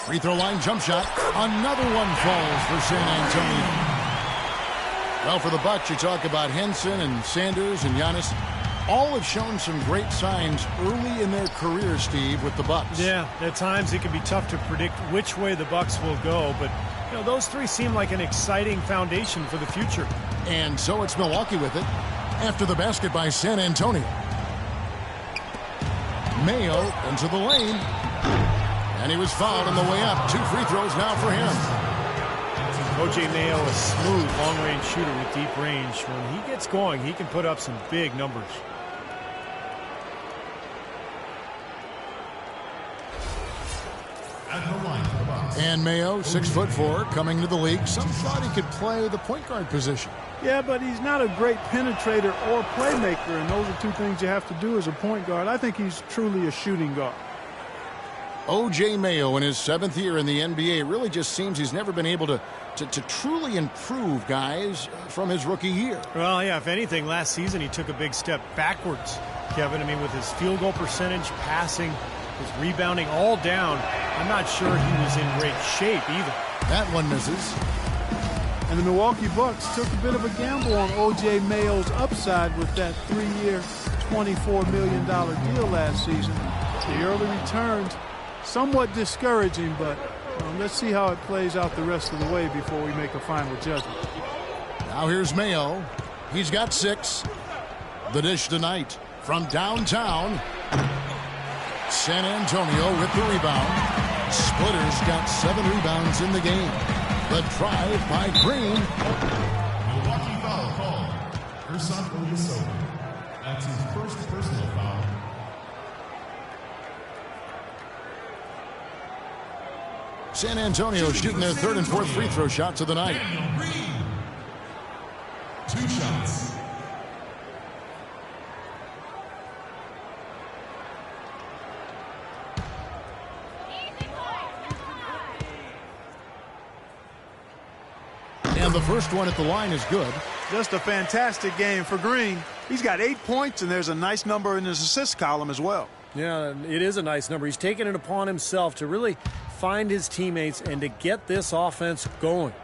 D: Free throw line jump shot. Another one falls for San Antonio. Well, for the Bucks, you talk about Henson and Sanders and Giannis. All have shown some great signs early in their career, Steve, with the Bucks.
E: Yeah, at times it can be tough to predict which way the Bucks will go, but you know, those three seem like an exciting foundation for the future.
D: And so it's Milwaukee with it after the basket by San Antonio. Mayo into the lane. And he was fouled on the way up. 2 free throws now for him.
E: O.J. Mayo, a smooth long-range shooter with deep range. When he gets going, he can put up some big numbers.
D: And Mayo, 6'4", coming to the league. Some thought he could play the point guard position.
F: Yeah, but he's not a great penetrator or playmaker, and those are two things you have to do as a point guard. I think he's truly a shooting guard.
D: O.J. Mayo in his 7th year in the NBA really just seems he's never been able to truly improve, guys, from his rookie year.
E: Well, yeah, if anything, last season he took a big step backwards, Kevin. I mean, with his field goal percentage, passing, his rebounding all down, I'm not sure he was in great shape either.
D: That one misses.
F: And the Milwaukee Bucks took a bit of a gamble on O.J. Mayo's upside with that 3-year, $24 million deal last season. The early returns, somewhat discouraging, but let's see how it plays out the rest of the way before we make a final judgment.
D: Now here's Mayo. He's got 6. The dish tonight from downtown. San Antonio with the rebound. Splitters got 7 rebounds in the game. The drive by Green.
I: Milwaukee foul call. Ersan Ilyasova. That's his first personal foul.
D: San Antonio shooting their third and fourth free throw shots of the night.
I: 2 shots.
D: And the first one at the line is good.
F: Just a fantastic game for Green. He's got 8 points, and there's a nice number in his assist column as well.
E: Yeah, it is a nice number. He's taken it upon himself to really find his teammates and to get this offense going.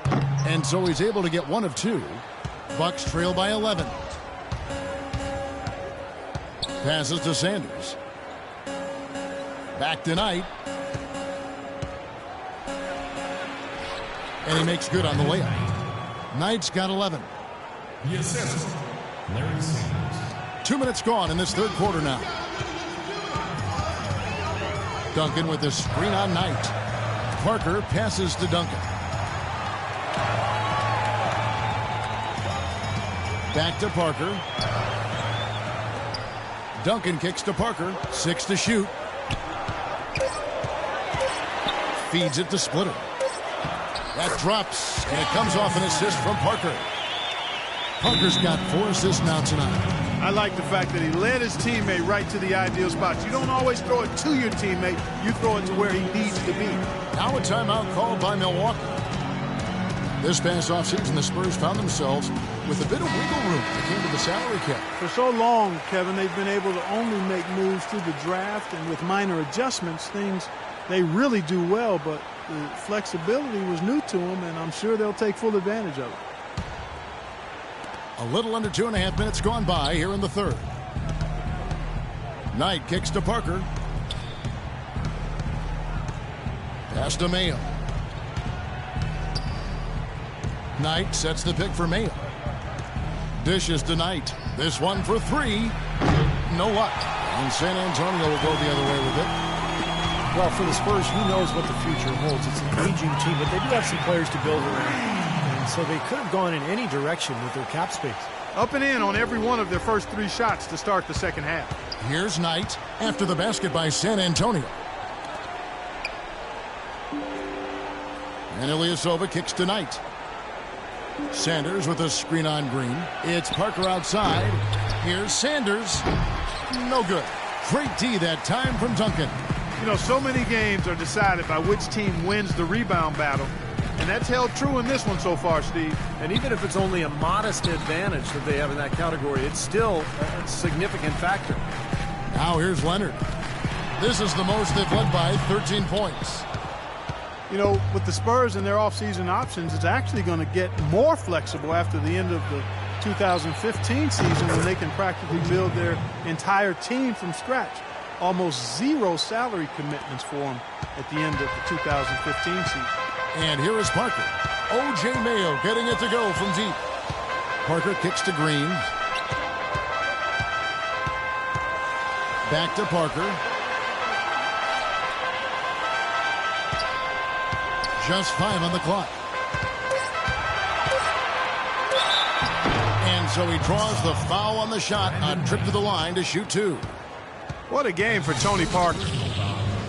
D: And so he's able to get 1 of 2. Bucks trail by 11. Passes to Sanders. Back to Knight. And he makes good on the layup. Knight's got 11.
I: The assist, Larry Sanders.
D: 2 minutes gone in this third quarter now. Duncan with the screen on Knight. Parker passes to Duncan. Back to Parker. Duncan kicks to Parker. 6 to shoot. Feeds it to Splitter. That drops, and it comes off an assist from Parker. Parker's got 4 assists now tonight.
F: I like the fact that he led his teammate right to the ideal spots. You don't always throw it to your teammate. You throw it to where he needs to be.
D: Now a timeout called by Milwaukee. This past offseason, the Spurs found themselves with a bit of wiggle room that came to the salary cap.
F: For so long, Kevin, they've been able to only make moves through the draft, and with minor adjustments, things they really do well, but the flexibility was new to them, and I'm sure they'll take full advantage of it.
D: A little under 2.5 minutes gone by here in the third. Knight kicks to Parker. Pass to Mayo. Knight sets the pick for Mayo. Dishes to Knight. This one for 3. No luck. And San Antonio will go the other way with it.
E: Well, for the Spurs, who knows what the future holds? It's an aging team, but they do have some players to build around. And so they could have gone in any direction with their cap space.
F: Up and in on every one of their first 3 shots to start the second half.
D: Here's Knight after the basket by San Antonio. And Ilyasova kicks to Knight. Sanders with a screen on Green. It's Parker outside. Here's Sanders. No good. Great D that time from Duncan.
F: You know, so many games are decided by which team wins the rebound battle. And that's held true in this one so far, Steve.
E: And even if it's only a modest advantage that they have in that category, it's still a significant factor.
D: Now here's Leonard. This is the most they've led by, 13 points.
F: You know, with the Spurs and their offseason options, it's actually going to get more flexible after the end of the 2015 season when they can practically build their entire team from scratch. Almost 0 salary commitments for them at the end of the 2015 season.
D: And here is Parker. O.J. Mayo getting it to go from deep. Parker kicks to Green. Back to Parker. Just 5 on the clock. And so he draws the foul on the shot. A trip to the line to shoot 2.
F: What a game for Tony Parker.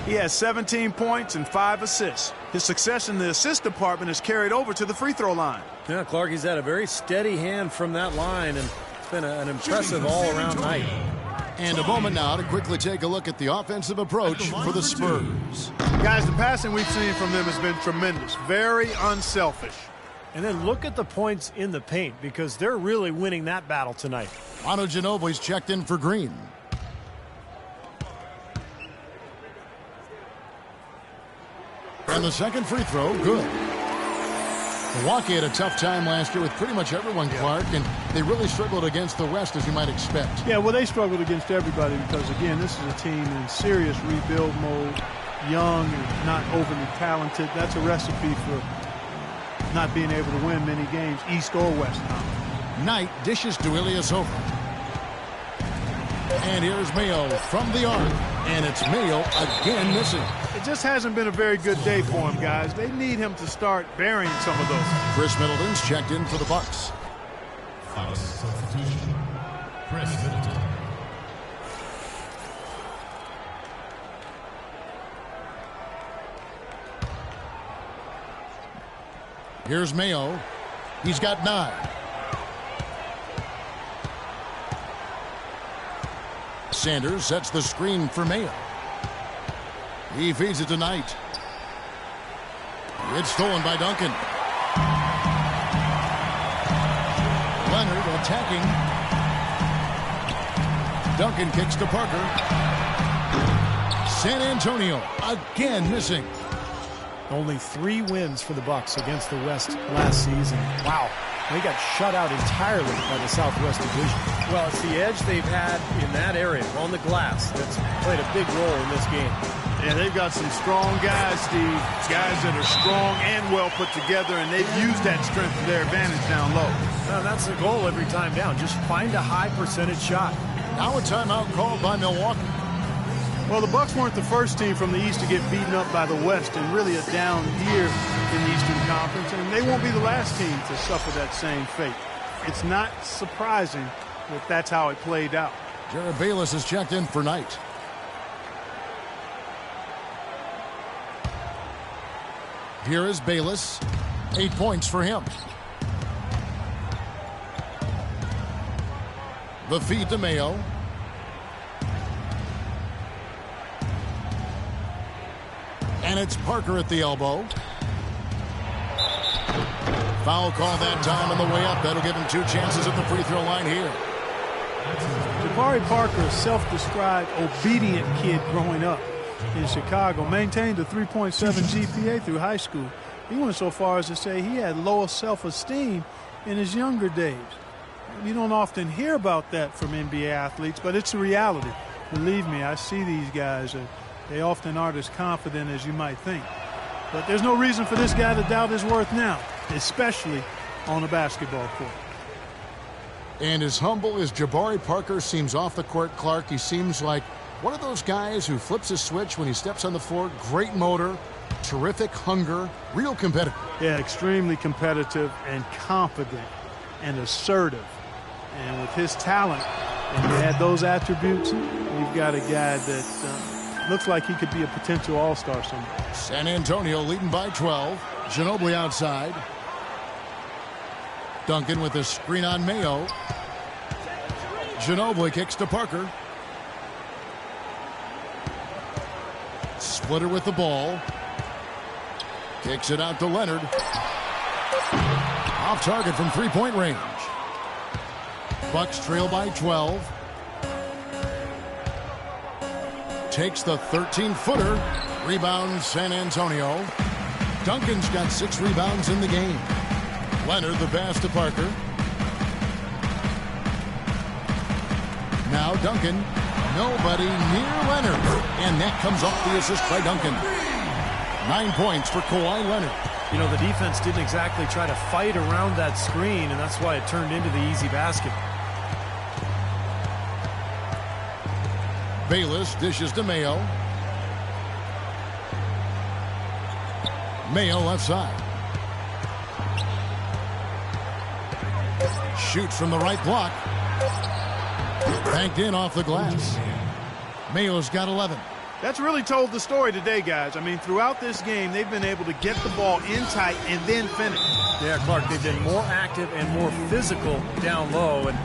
F: He has 17 points and 5 assists. His success in the assist department is carried over to the free throw line.
E: Yeah, Clark, he's had a very steady hand from that line, and it's been an impressive all-around night.
D: And a moment now to quickly take a look at the offensive approach for the Spurs.
F: Guys, the passing we've seen from them has been tremendous. Very unselfish.
E: And then look at the points in the paint, because they're really winning that battle tonight.
D: Manu Ginobili's checked in for Green. And the second free throw, good. Milwaukee had a tough time last year with pretty much everyone, Clark, and they really struggled against the West, as you might expect.
F: Yeah, well, they struggled against everybody because, again, this is a team in serious rebuild mode, young and not overly talented. That's a recipe for not being able to win many games, East or West.
D: Knight dishes to Ilyasova. And here's Mayo from the arc, and it's Mayo again missing.
F: It just hasn't been a very good day for him, guys. They need him to start burying some of those.
D: Chris Middleton's checked in for the Bucks.
I: Foul substitution. Chris Middleton.
D: Here's Mayo. He's got 9. Sanders sets the screen for Mayo. He feeds it to Knight. It's stolen by Duncan. Leonard attacking. Duncan kicks to Parker. San Antonio again missing.
E: Only 3 wins for the Bucks against the West last season. Wow. They got shut out entirely by the Southwest Division.
J: Well, it's the edge they've had in that area on the glass that's played a big role in this game.
F: Yeah, they've got some strong guys, Steve. Guys that are strong and well put together, and they've used that strength to their advantage down low.
E: Well, that's the goal every time down. Just find a high percentage shot.
D: Now a timeout called by Milwaukee.
F: Well, the Bucks weren't the first team from the East to get beaten up by the West in really a down year in the Eastern Conference, and they won't be the last team to suffer that same fate. It's not surprising that that's how it played out.
D: Jared Bayless is checked in for Knight. Here is Bayless. 8 points for him. The feed to Mayo. And it's Parker at the elbow. Foul call that time on the way up. That'll give him 2 chances at the free throw line here.
F: Jabari Parker, a self-described obedient kid growing up in Chicago, maintained a 3.7 GPA through high school. He went so far as to say he had lower self-esteem in his younger days. You don't often hear about that from NBA athletes, but it's a reality. Believe me, I see these guys. They often aren't as confident as you might think. But there's no reason for this guy to doubt his worth now, especially on a basketball court.
D: And as humble as Jabari Parker seems off the court, Clark, he seems like one of those guys who flips a switch when he steps on the floor. Great motor, terrific hunger, real competitive.
F: Yeah, extremely competitive and confident and assertive. And with his talent, and you add those attributes, you've got a guy that looks like he could be a potential all-star someday.
D: San Antonio leading by 12. Ginobili outside. Duncan with a screen on Mayo. Ginobili kicks to Parker. Splitter with the ball. Kicks it out to Leonard. Off target from three-point range. Bucks trail by 12. Takes the 13-footer. Rebound San Antonio. Duncan's got 6 rebounds in the game. Leonard the pass to Parker. Now Duncan. Nobody near Leonard. And that comes off the assist by Duncan. 9 points for Kawhi Leonard.
E: You know, the defense didn't exactly try to fight around that screen, and that's why it turned into the easy basket.
D: Bayless dishes to Mayo. Mayo left side. Shoots from the right block. Banked in off the glass. Mayo's got 11.
F: That's really told the story today, guys. I mean, throughout this game, they've been able to get the ball in tight and then finish.
E: Yeah, Clark, they've been more active and more physical down low, and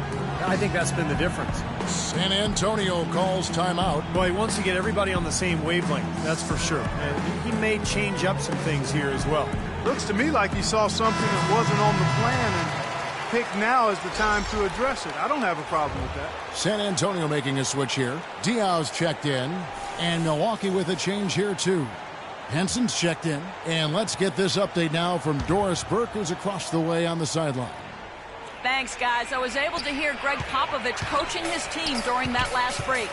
E: I think that's been the difference.
D: San Antonio calls timeout.
E: Boy, he wants to get everybody on the same wavelength, that's for sure. And he may change up some things here as well.
F: Looks to me like he saw something that wasn't on the plan and picked now as the time to address it. I don't have a problem with that.
D: San Antonio making a switch here. Diaw's checked in. And Milwaukee with a change here, too. Henson's checked in. And let's get this update now from Doris Burke, who's across the way on the sideline.
G: Thanks, guys. I was able to hear Greg Popovich coaching his team during that last break.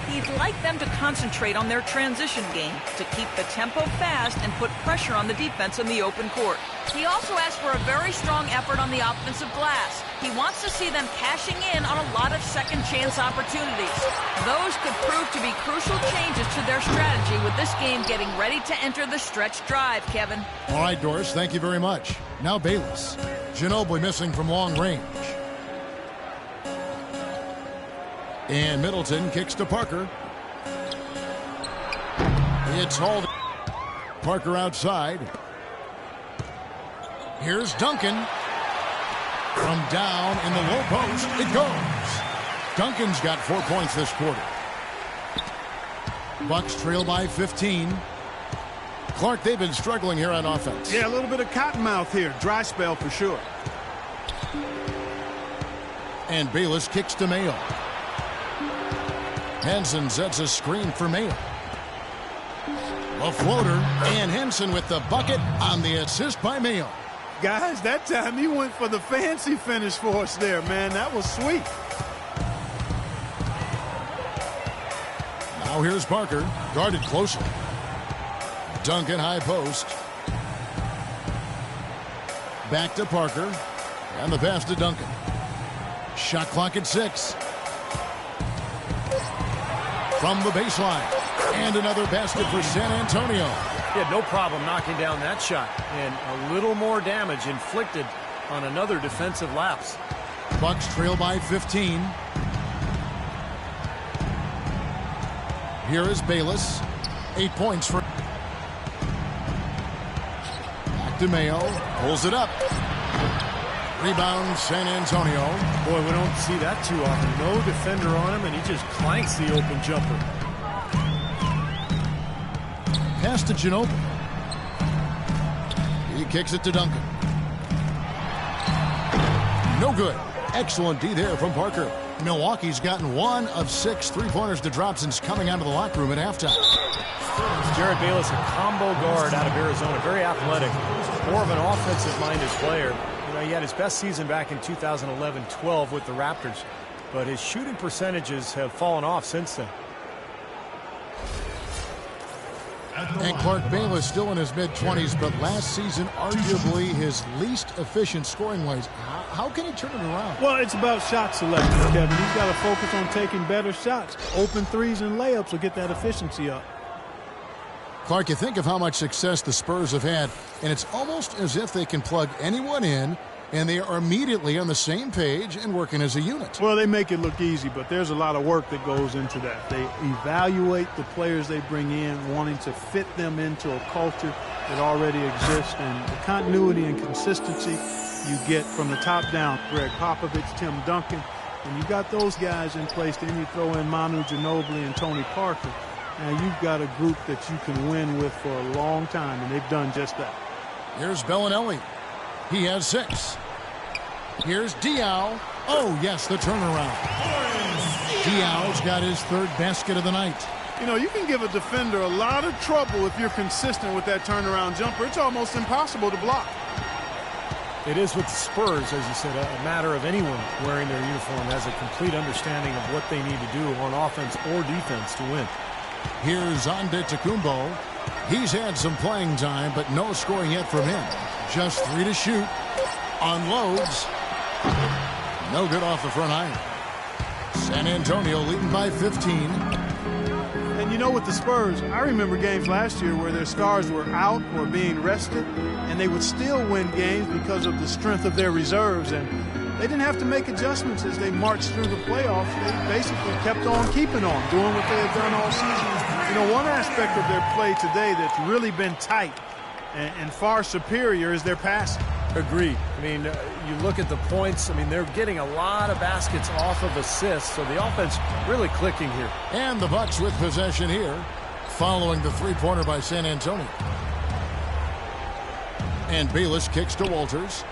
G: He'd like them to concentrate on their transition game to keep the tempo fast and put pressure on the defense in the open court. He also asked for a very strong effort on the offensive glass. He wants to see them cashing in on a lot of second chance opportunities. Those could prove to be crucial changes to their strategy with this game getting ready to enter the stretch drive, Kevin.
D: All right, Doris, thank you very much. Now Bayless. Ginobili missing from long range. And Middleton kicks to Parker. It's hauled. Parker outside. Here's Duncan. From down in the low post, it goes. Duncan's got 4 points this quarter. Bucks trail by 15. Clark, they've been struggling here on offense.
F: Yeah, a little bit of cottonmouth here. Dry spell for sure.
D: And Bayless kicks to Mayo. Henson sets a screen for Mayo. A floater, and Henson with the bucket on the assist by Mayo.
F: Guys, that time he went for the fancy finish for us there, man. That was sweet.
D: Now here's Parker, guarded closely. Duncan high post. Back to Parker, and the pass to Duncan. Shot clock at 6. From the baseline, and another basket for San Antonio.
J: He had no problem knocking down that shot, and a little more damage inflicted on another defensive lapse.
D: Bucks trail by 15. Here is Bayless. 8 points for... Back to Mayo. Pulls it up. Rebound, San Antonio.
E: Boy, we don't see that too often. No defender on him, and he just clanks the open jumper.
D: Pass to Ginobili. He kicks it to Duncan. No good. Excellent D there from Parker. Milwaukee's gotten 1 of 6 three-pointers to drop since coming out of the locker room at halftime.
E: Jared Bayless, a combo guard out of Arizona. Very athletic. More of an offensive-minded player. You know, he had his best season back in 2011-12 with the Raptors, but his shooting percentages have fallen off since then.
D: And Clark, Bayless still in his mid-20s, but last season arguably his least efficient scoring-wise. How can he turn it around?
F: Well, it's about shot selection, Kevin. He's got to focus on taking better shots. Open threes and layups will get that efficiency up.
D: Clark, you think of how much success the Spurs have had, and it's almost as if they can plug anyone in, and they are immediately on the same page and working as a unit.
F: Well, they make it look easy, but there's a lot of work that goes into that. They evaluate the players they bring in, wanting to fit them into a culture that already exists, and the continuity and consistency you get from the top down. Greg Popovich, Tim Duncan, when you got those guys in place, then you throw in Manu Ginobili and Tony Parker. Now you've got a group that you can win with for a long time, and they've done just that.
D: Here's Bellinelli. He has 6. Here's Diaw. Oh, yes, the turnaround. Diaw's got his 3rd basket of the night.
F: You know, you can give a defender a lot of trouble if you're consistent with that turnaround jumper. It's almost impossible to block.
E: It is with the Spurs, as you said, a matter of anyone wearing their uniform has a complete understanding of what they need to do on offense or defense to win.
D: Here's Antetokounmpo. He's had some playing time, but no scoring yet from him. Just 3 to shoot. Unloads. No good off the front iron. San Antonio leading by 15.
F: And you know, with the Spurs, I remember games last year where their stars were out or being rested, and they would still win games because of the strength of their reserves. And they didn't have to make adjustments as they marched through the playoffs. They basically kept on keeping on, doing what they had done all season. You know, one aspect of their play today that's really been tight and far superior is their passing.
E: Agreed. I mean, you look at the points. I mean, they're getting a lot of baskets off of assists, so the offense really clicking here.
D: And the Bucks with possession here, following the three-pointer by San Antonio. And Bayless kicks to Walters.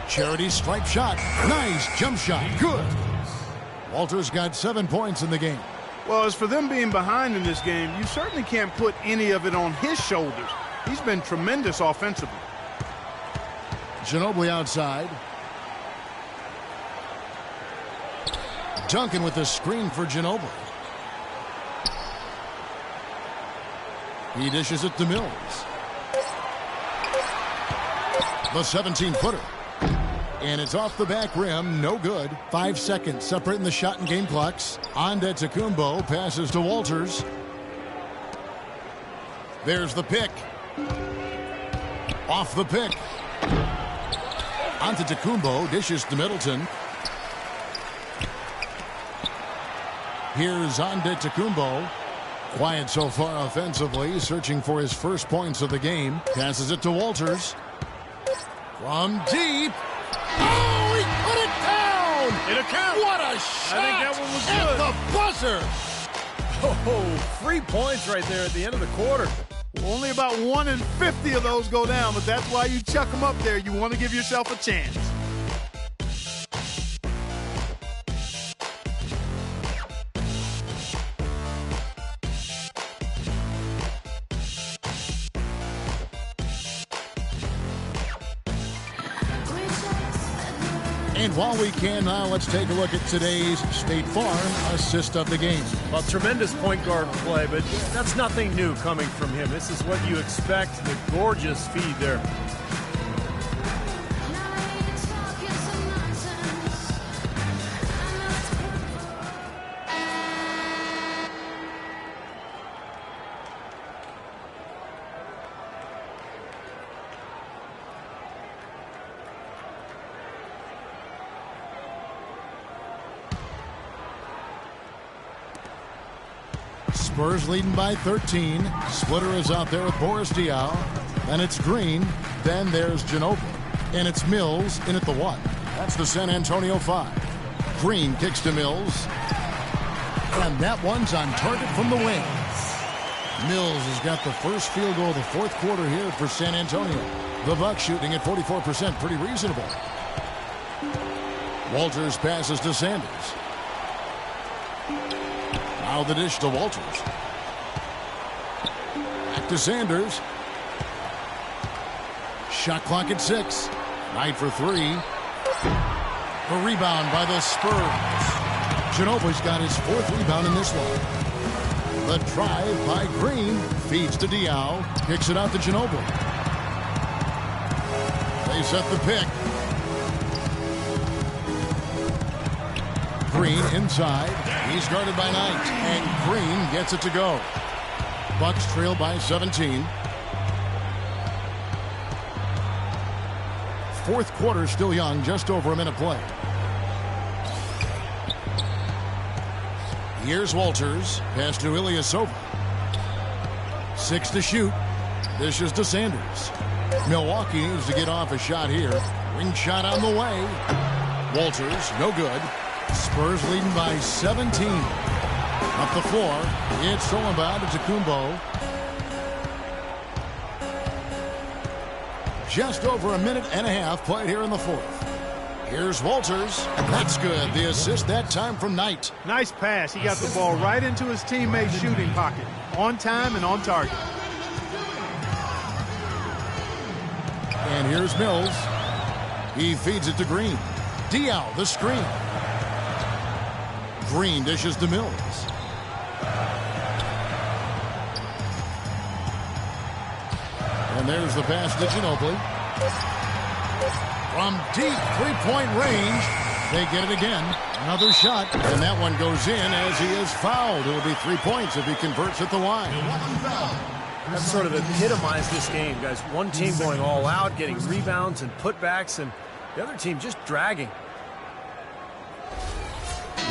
D: Charity stripe shot. Nice jump shot. Good. Walters got 7 points in the game.
F: Well, as for them being behind in this game, you certainly can't put any of it on his shoulders. He's been tremendous offensively.
D: Ginobili outside. Duncan with the screen for Ginobili. He dishes it to Mills. The 17-footer. And it's off the back rim, no good. 5 seconds separating the shot and game clocks. Antetokounmpo passes to Walters. There's the pick. Off the pick. Antetokounmpo dishes to Middleton. Here's Antetokounmpo. Quiet so far offensively, searching for his first points of the game. Passes it to Walters. From deep. Oh, he put it down!
J: It'll count.
D: What a shot!
J: I think that one was
D: at
J: good.
D: The buzzer!
J: Oh, 3 points right there at the end of the quarter.
F: Only about 1 in 50 of those go down, but that's why you chuck them up there. You want to give yourself a chance.
D: And while we can now, let's take a look at today's State Farm assist of the game.
J: Well, tremendous point guard play, but that's nothing new coming from him. This is what you expect, the gorgeous feed there.
D: Spurs leading by 13. Splitter is out there with Boris Diaw. Then it's Green. Then there's Ginobili. And it's Mills in at the 1. That's the San Antonio 5. Green kicks to Mills. And that one's on target from the wing. Mills has got the first field goal of the fourth quarter here for San Antonio. The Bucks shooting at 44%, pretty reasonable. Walters passes to Sanders. Now the dish to Walters. Back to Sanders. Shot clock at 6. Night for 3. The rebound by the Spurs. Ginobili's got his 4th rebound in this one. The drive by Green. Feeds to Diaw. Kicks it out to Ginobili. They set the pick. Green inside. He's guarded by Knight. And Green gets it to go. Bucks trail by 17. Fourth quarter still young, just over a minute play. Here's Walters. Pass to Ilyasova. 6 to shoot. This is to Sanders. Milwaukee needs to get off a shot here. Ring shot on the way. Walters, no good. Spurs leading by 17. Up the floor. It's stolen by Kumbo. Just over a minute and a half played here in the fourth. Here's Walters. That's good. The assist that time from Knight.
F: Nice pass. He got the ball right into his teammate's shooting pocket. On time and on target.
D: And here's Mills. He feeds it to Green. Diaw, the screen. Green dishes to Mills. And there's the pass to Ginobili. From deep three-point range, they get it again. Another shot, and that one goes in as he is fouled. It'll be 3 points if he converts at the line.
J: That sort of epitomized this game, guys. One team going all out, getting rebounds and putbacks, and the other team just dragging.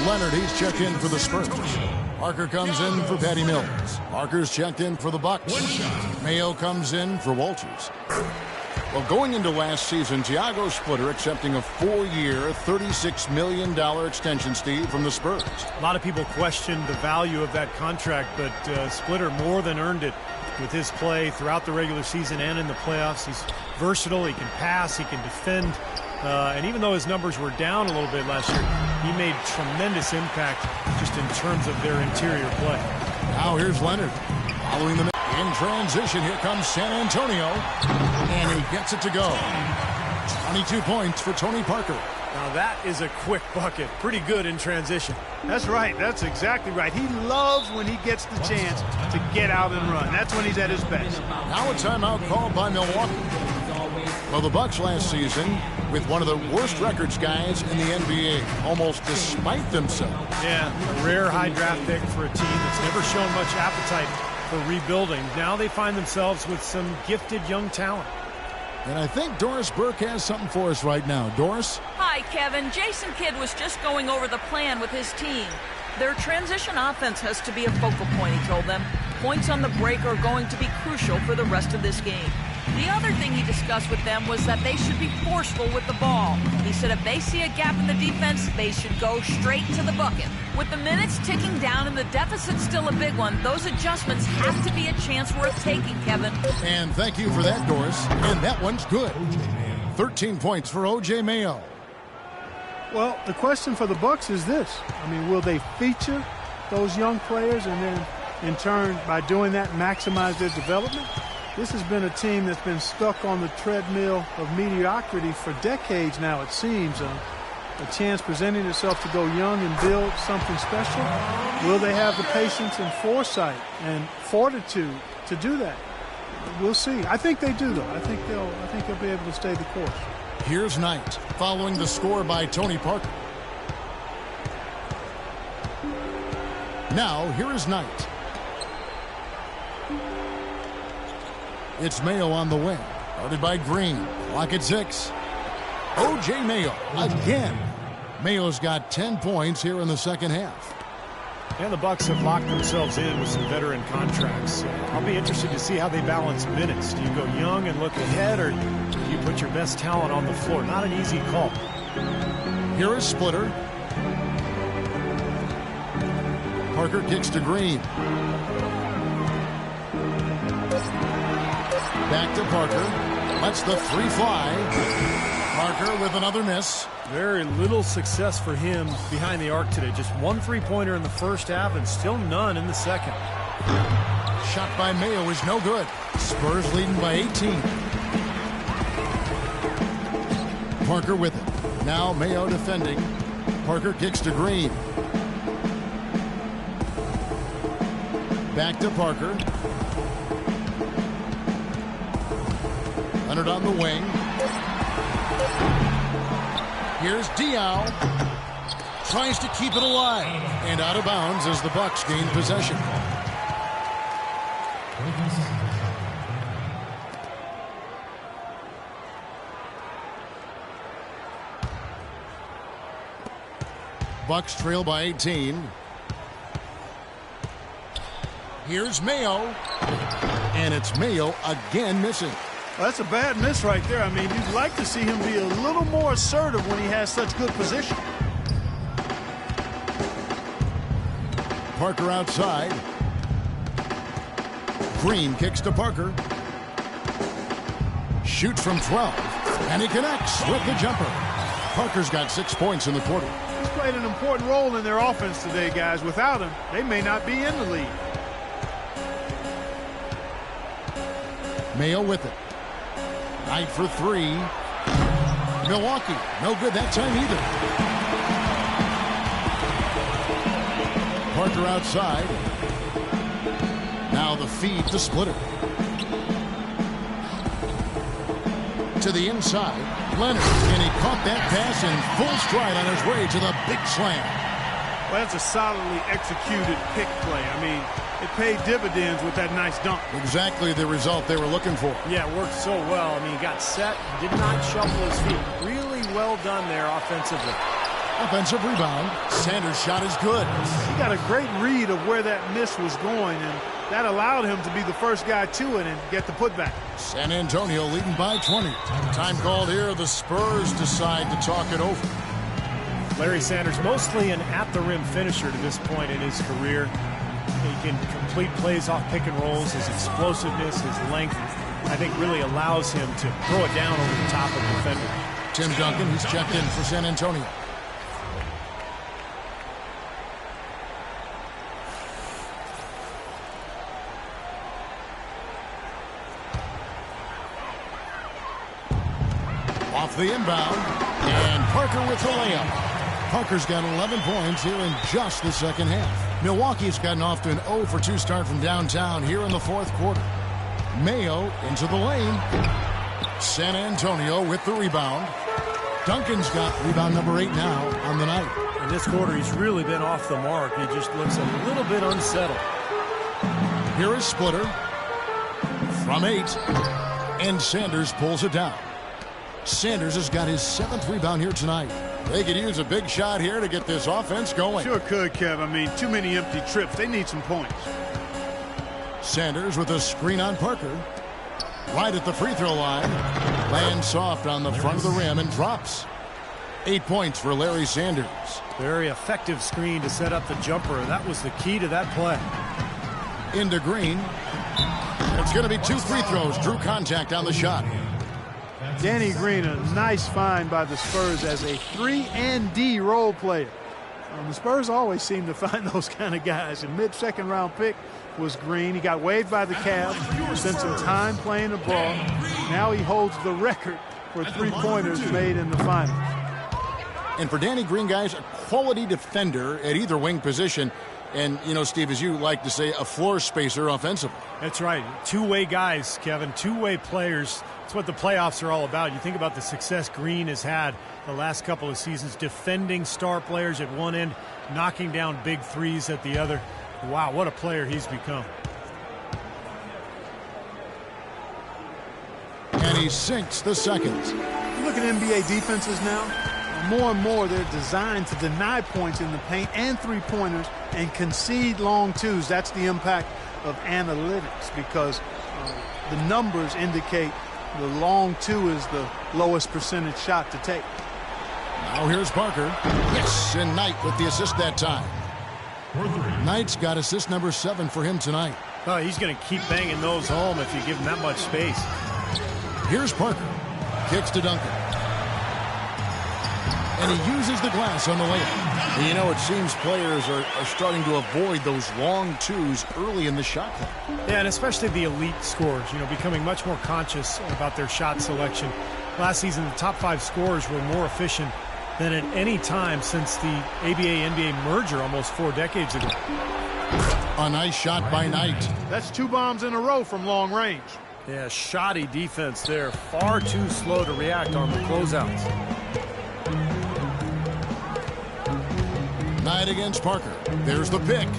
D: Leonard, he's checked in for the Spurs. Parker comes in for Patty Mills. Parker's checked in for the Bucks. Mayo comes in for Walters. Well, going into last season, Thiago Splitter accepting a 4-year, $36 million extension, Steve, from the Spurs.
E: A lot of people question the value of that contract, but Splitter more than earned it with his play throughout the regular season and in the playoffs. He's versatile, he can pass, he can defend. And even though his numbers were down a little bit last year, he made tremendous impact just in terms of their interior play.
D: Now here's Leonard. Following them in transition, here comes San Antonio. And he gets it to go. 22 points for Tony Parker.
E: Now that is a quick bucket. Pretty good in transition.
F: That's right. That's exactly right. He loves when he gets the chance to get out and run. That's when he's at his best.
D: Now a timeout called by Milwaukee. Well, the Bucks last season with one of the worst records, guys, in the NBA, almost despite themselves.
E: Yeah, a rare high draft pick for a team that's never shown much appetite for rebuilding. Now they find themselves with some gifted young talent.
D: And I think Doris Burke has something for us right now. Doris?
G: Hi, Kevin. Jason Kidd was just going over the plan with his team. Their transition offense has to be a focal point, he told them. Points on the break are going to be crucial for the rest of this game. The other thing he discussed with them was that they should be forceful with the ball. He said if they see a gap in the defense, they should go straight to the bucket. With the minutes ticking down and the deficit still a big one, those adjustments have to be a chance worth taking, Kevin.
D: And thank you for that, Doris. And that one's good. 13 points for O.J. Mayo.
F: Well, the question for the Bucks is this. I mean, will they feature those young players and then, in turn, by doing that, maximize their development? This has been a team that's been stuck on the treadmill of mediocrity for decades now, it seems. A chance presenting itself to go young and build something special. Will they have the patience and foresight and fortitude to do that? We'll see. I think they do, though. I think they'll be able to stay the course.
D: Here's Knight, following the score by Tony Parker. Now, here is Knight. It's Mayo on the wing. Guarded by Green. Clock at 6. O.J. Mayo again. Mayo's got 10 points here in the second half.
E: And the Bucks have locked themselves in with some veteran contracts. I'll be interested to see how they balance minutes. Do you go young and look ahead, or do you put your best talent on the floor? Not an easy call.
D: Here is Splitter. Parker kicks to Green. Back to Parker. Lets the three fly. Parker with another miss.
E: Very little success for him behind the arc today. Just one three-pointer in the first half and still none in the second.
D: Shot by Mayo is no good. Spurs leading by 18. Parker with it. Now Mayo defending. Parker kicks to Green. Back to Parker. Leonard on the wing. Here's Diaw. Tries to keep it alive. And out of bounds as the Bucks gain possession. Bucks trail by 18. Here's Mayo. And it's Mayo again missing.
F: Well, that's a bad miss right there. I mean, you'd like to see him be a little more assertive when he has such good position.
D: Parker outside. Green kicks to Parker. Shoots from 12. And he connects with the jumper. Parker's got 6 points in the quarter.
F: He's played an important role in their offense today, guys. Without him, they may not be in the lead.
D: Mayo with it. Knight for 3. Milwaukee, no good that time either. Parker outside. Now the feed to Splitter. To the inside. Leonard, and he caught that pass in full stride on his way to the big slam.
F: Well, that's a solidly executed pick play. I mean, it paid dividends with that nice dunk.
D: Exactly the result they were looking for.
E: Yeah, it worked so well. I mean, he got set, did not shuffle his feet. Really well done there offensively.
D: Offensive rebound. Sanders' shot is good.
F: He got a great read of where that miss was going, and that allowed him to be the first guy to it and get the putback.
D: San Antonio leading by 20. Time called here. The Spurs decide to talk it over.
E: Larry Sanders, mostly an at-the-rim finisher to this point in his career. He can complete plays off pick and rolls. His explosiveness, his length, I think really allows him to throw it down over the top of the defender.
D: Tim Duncan, he's checked in for San Antonio. Off the inbound, and Parker with the layup. Parker's got 11 points here in just the second half. Milwaukee's gotten off to an 0-for-2 start from downtown here in the fourth quarter. Mayo into the lane. San Antonio with the rebound. Duncan's got rebound number 8 now on the night.
E: In this quarter, he's really been off the mark. He just looks a little bit unsettled.
D: Here is Splitter from 8, and Sanders pulls it down. Sanders has got his 7th rebound here tonight. They could use a big shot here to get this offense going.
F: Sure could, Kev. I mean, too many empty trips. They need some points.
D: Sanders with a screen on Parker. Right at the free throw line. Lands soft on the front of the rim and drops. 8 points for Larry Sanders.
E: Very effective screen to set up the jumper. That was the key to that play.
D: Into Green. It's going to be 2 free throws. Drew contact on the shot.
F: Danny Green, a nice find by the Spurs as a 3-and-D role player. The Spurs always seem to find those kind of guys. A mid-second round pick was Green. He got waived by the Cavs, spent some time playing the ball. Now he holds the record for 3-pointers made in the finals.
D: And for Danny Green, guys, a quality defender at either wing position. And, you know, Steve, as you like to say, a floor spacer offensively.
E: That's right. Two-way guys, Kevin. Two-way players. That's what the playoffs are all about. You think about the success Green has had the last couple of seasons, defending star players at one end, knocking down big threes at the other. Wow, what a player he's become.
D: And he sinks the second.
F: You look at NBA defenses now. More and more, they're designed to deny points in the paint and three-pointers and concede long twos. That's the impact of analytics because the numbers indicate the long two is the lowest percentage shot to take.
D: Now here's Parker. Yes, and Knight with the assist that time. Knight's got assist number 7 for him tonight.
E: Oh, he's going to keep banging those home if you give him that much space.
D: Here's Parker. Kicks to Duncan. And he uses the glass on the layup. And you know, it seems players are starting to avoid those long twos early in the shot clock.
E: Yeah, and especially the elite scorers, you know, becoming much more conscious about their shot selection. Last season, the top 5 scorers were more efficient than at any time since the ABA-NBA merger almost 4 decades ago.
D: A nice shot by Knight.
F: That's 2 bombs in a row from long range.
E: Yeah, shoddy defense there. Far too slow to react on the closeouts.
D: Knight against Parker. There's the pick.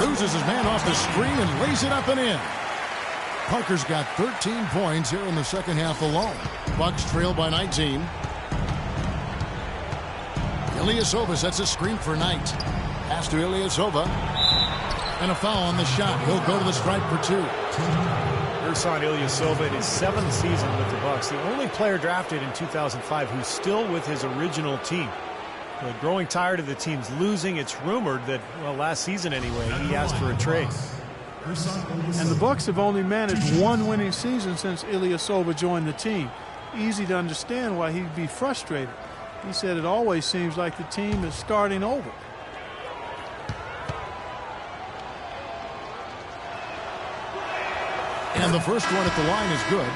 D: Loses his man off the screen and lays it up and in. Parker's got 13 points here in the second half alone. Bucks trail by 19. Ilyasova sets a screen for Knight. Pass to Ilyasova. And a foul on the shot. He'll go to the stripe for 2.
E: Ersan Ilyasova in his 7th season with the Bucks. The only player drafted in 2005 who's still with his original team. But growing tired of the teams losing, it's rumored that, well, last season anyway, he asked for a trade.
F: And the Bucks have only managed 1 winning season since Ilyasova joined the team. Easy to understand why he'd be frustrated. He said it always seems like the team is starting over.
D: And the first one at the line is good.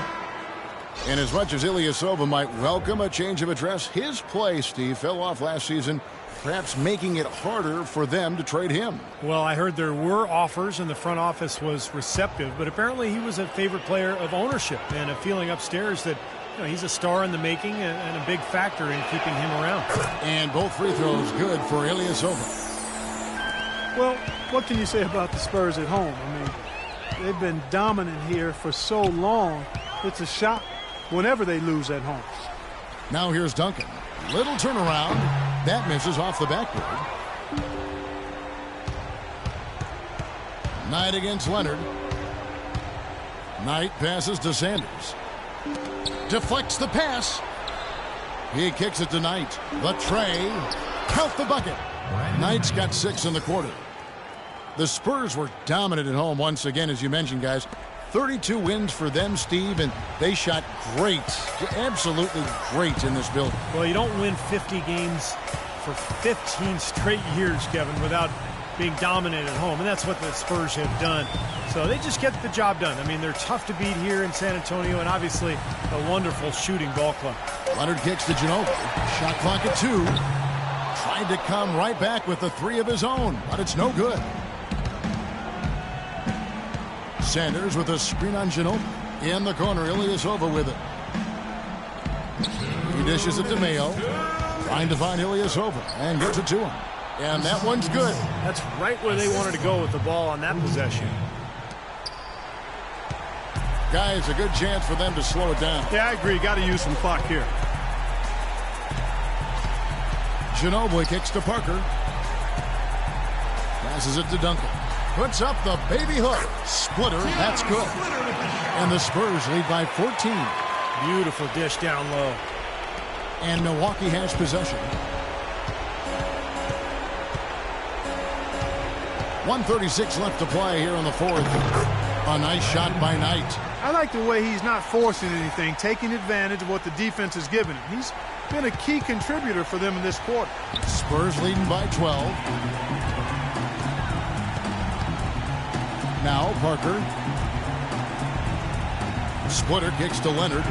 D: And as much as Ilyasova might welcome a change of address, his play, Steve, fell off last season, perhaps making it harder for them to trade him.
E: Well, I heard there were offers and the front office was receptive, but apparently he was a favorite player of ownership and a feeling upstairs that, you know, he's a star in the making and a big factor in keeping him around.
D: And both free throws good for Ilyasova.
F: Well, what can you say about the Spurs at home? I mean, they've been dominant here for so long. It's a shock whenever they lose at home.
D: Now here's Duncan. Little turnaround. That misses off the backboard. Knight against Leonard. Knight passes to Sanders. Deflects the pass. He kicks it to Knight. The tray. Count the bucket. Knight's got 6 in the quarter. The Spurs were dominant at home once again, as you mentioned, guys. 32 wins for them, Steve, and they shot great, absolutely great in this building.
E: Well, you don't win 50 games for 15 straight years, Kevin, without being dominant at home, and that's what the Spurs have done. So they just get the job done. I mean, they're tough to beat here in San Antonio, and obviously a wonderful shooting ball club.
D: Leonard kicks to Ginobili. Shot clock at 2. Tried to come right back with the 3 of his own, but it's no good. Sanders with a screen on Ginobili. In the corner, Ilyasova with it. He dishes it to Mayo. Trying to find Ilyasova and gets it to him. And that one's good.
E: That's right where they wanted to go with the ball on that possession.
D: Guys, a good chance for them to slow it down.
F: Yeah, I agree. Got to use some clock here.
D: Ginobili kicks to Parker. Passes it to Duncan. Puts up the baby hook. Splitter, that's good. And the Spurs lead by 14.
J: Beautiful dish down low.
D: And Milwaukee has possession. 1:36 left to play here in the fourth. A nice shot by Knight.
F: I like the way he's not forcing anything, taking advantage of what the defense has given him. He's been a key contributor for them in this quarter.
D: Spurs leading by 12. Now Parker. Splitter kicks to Leonard.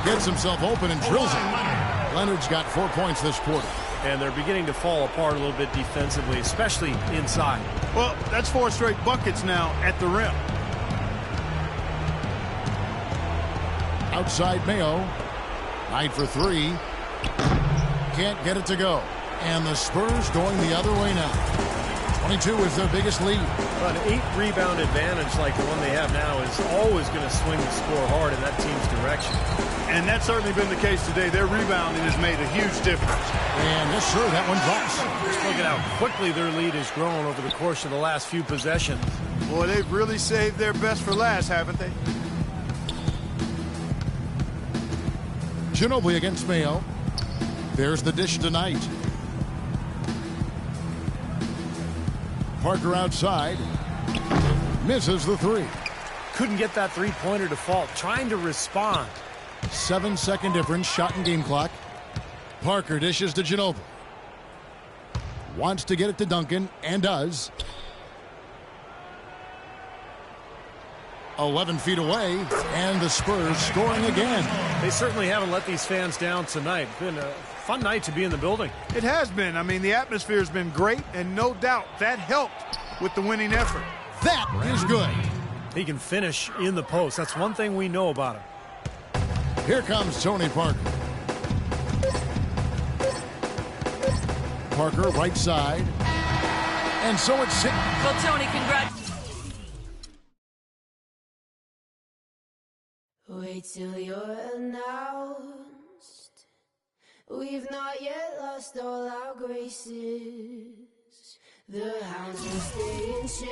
D: Gets himself open and drills it. Leonard's got 4 points this quarter.
J: And they're beginning to fall apart a little bit defensively, especially inside.
F: Well, that's 4 straight buckets now at the rim.
D: Outside Mayo. Knight for 3. Can't get it to go. And the Spurs going the other way now. 22 is their biggest lead.
J: An 8-rebound advantage like the one they have now is always going to swing the score hard in that team's direction.
F: And that's certainly been the case today. Their rebounding has made a huge difference.
D: And yes, sir, that one drops.
J: Just look at how quickly their lead has grown over the course of the last few possessions.
F: Boy, they've really saved their best for last, haven't they?
D: Ginobili against Mayo. There's the dish tonight. Parker outside. Misses the 3.
J: Couldn't get that three-pointer to fall. Trying to respond.
D: 7-second difference, shot and game clock. Parker dishes to Ginobili. Wants to get it to Duncan, and does. 11 feet away, and the Spurs scoring again.
J: They certainly haven't let these fans down tonight. Been a fun night to be in the building.
F: It has been. I mean, the atmosphere has been great, and no doubt that helped with the winning effort.
D: That is good.
J: He can finish in the post. That's one thing we know about him.
D: Here comes Tony Parker. Parker, right side. And so it's...
G: Well, Tony, congrats.
K: Wait till you're announced. We've not yet lost all our graces. The hounds will stay in chains.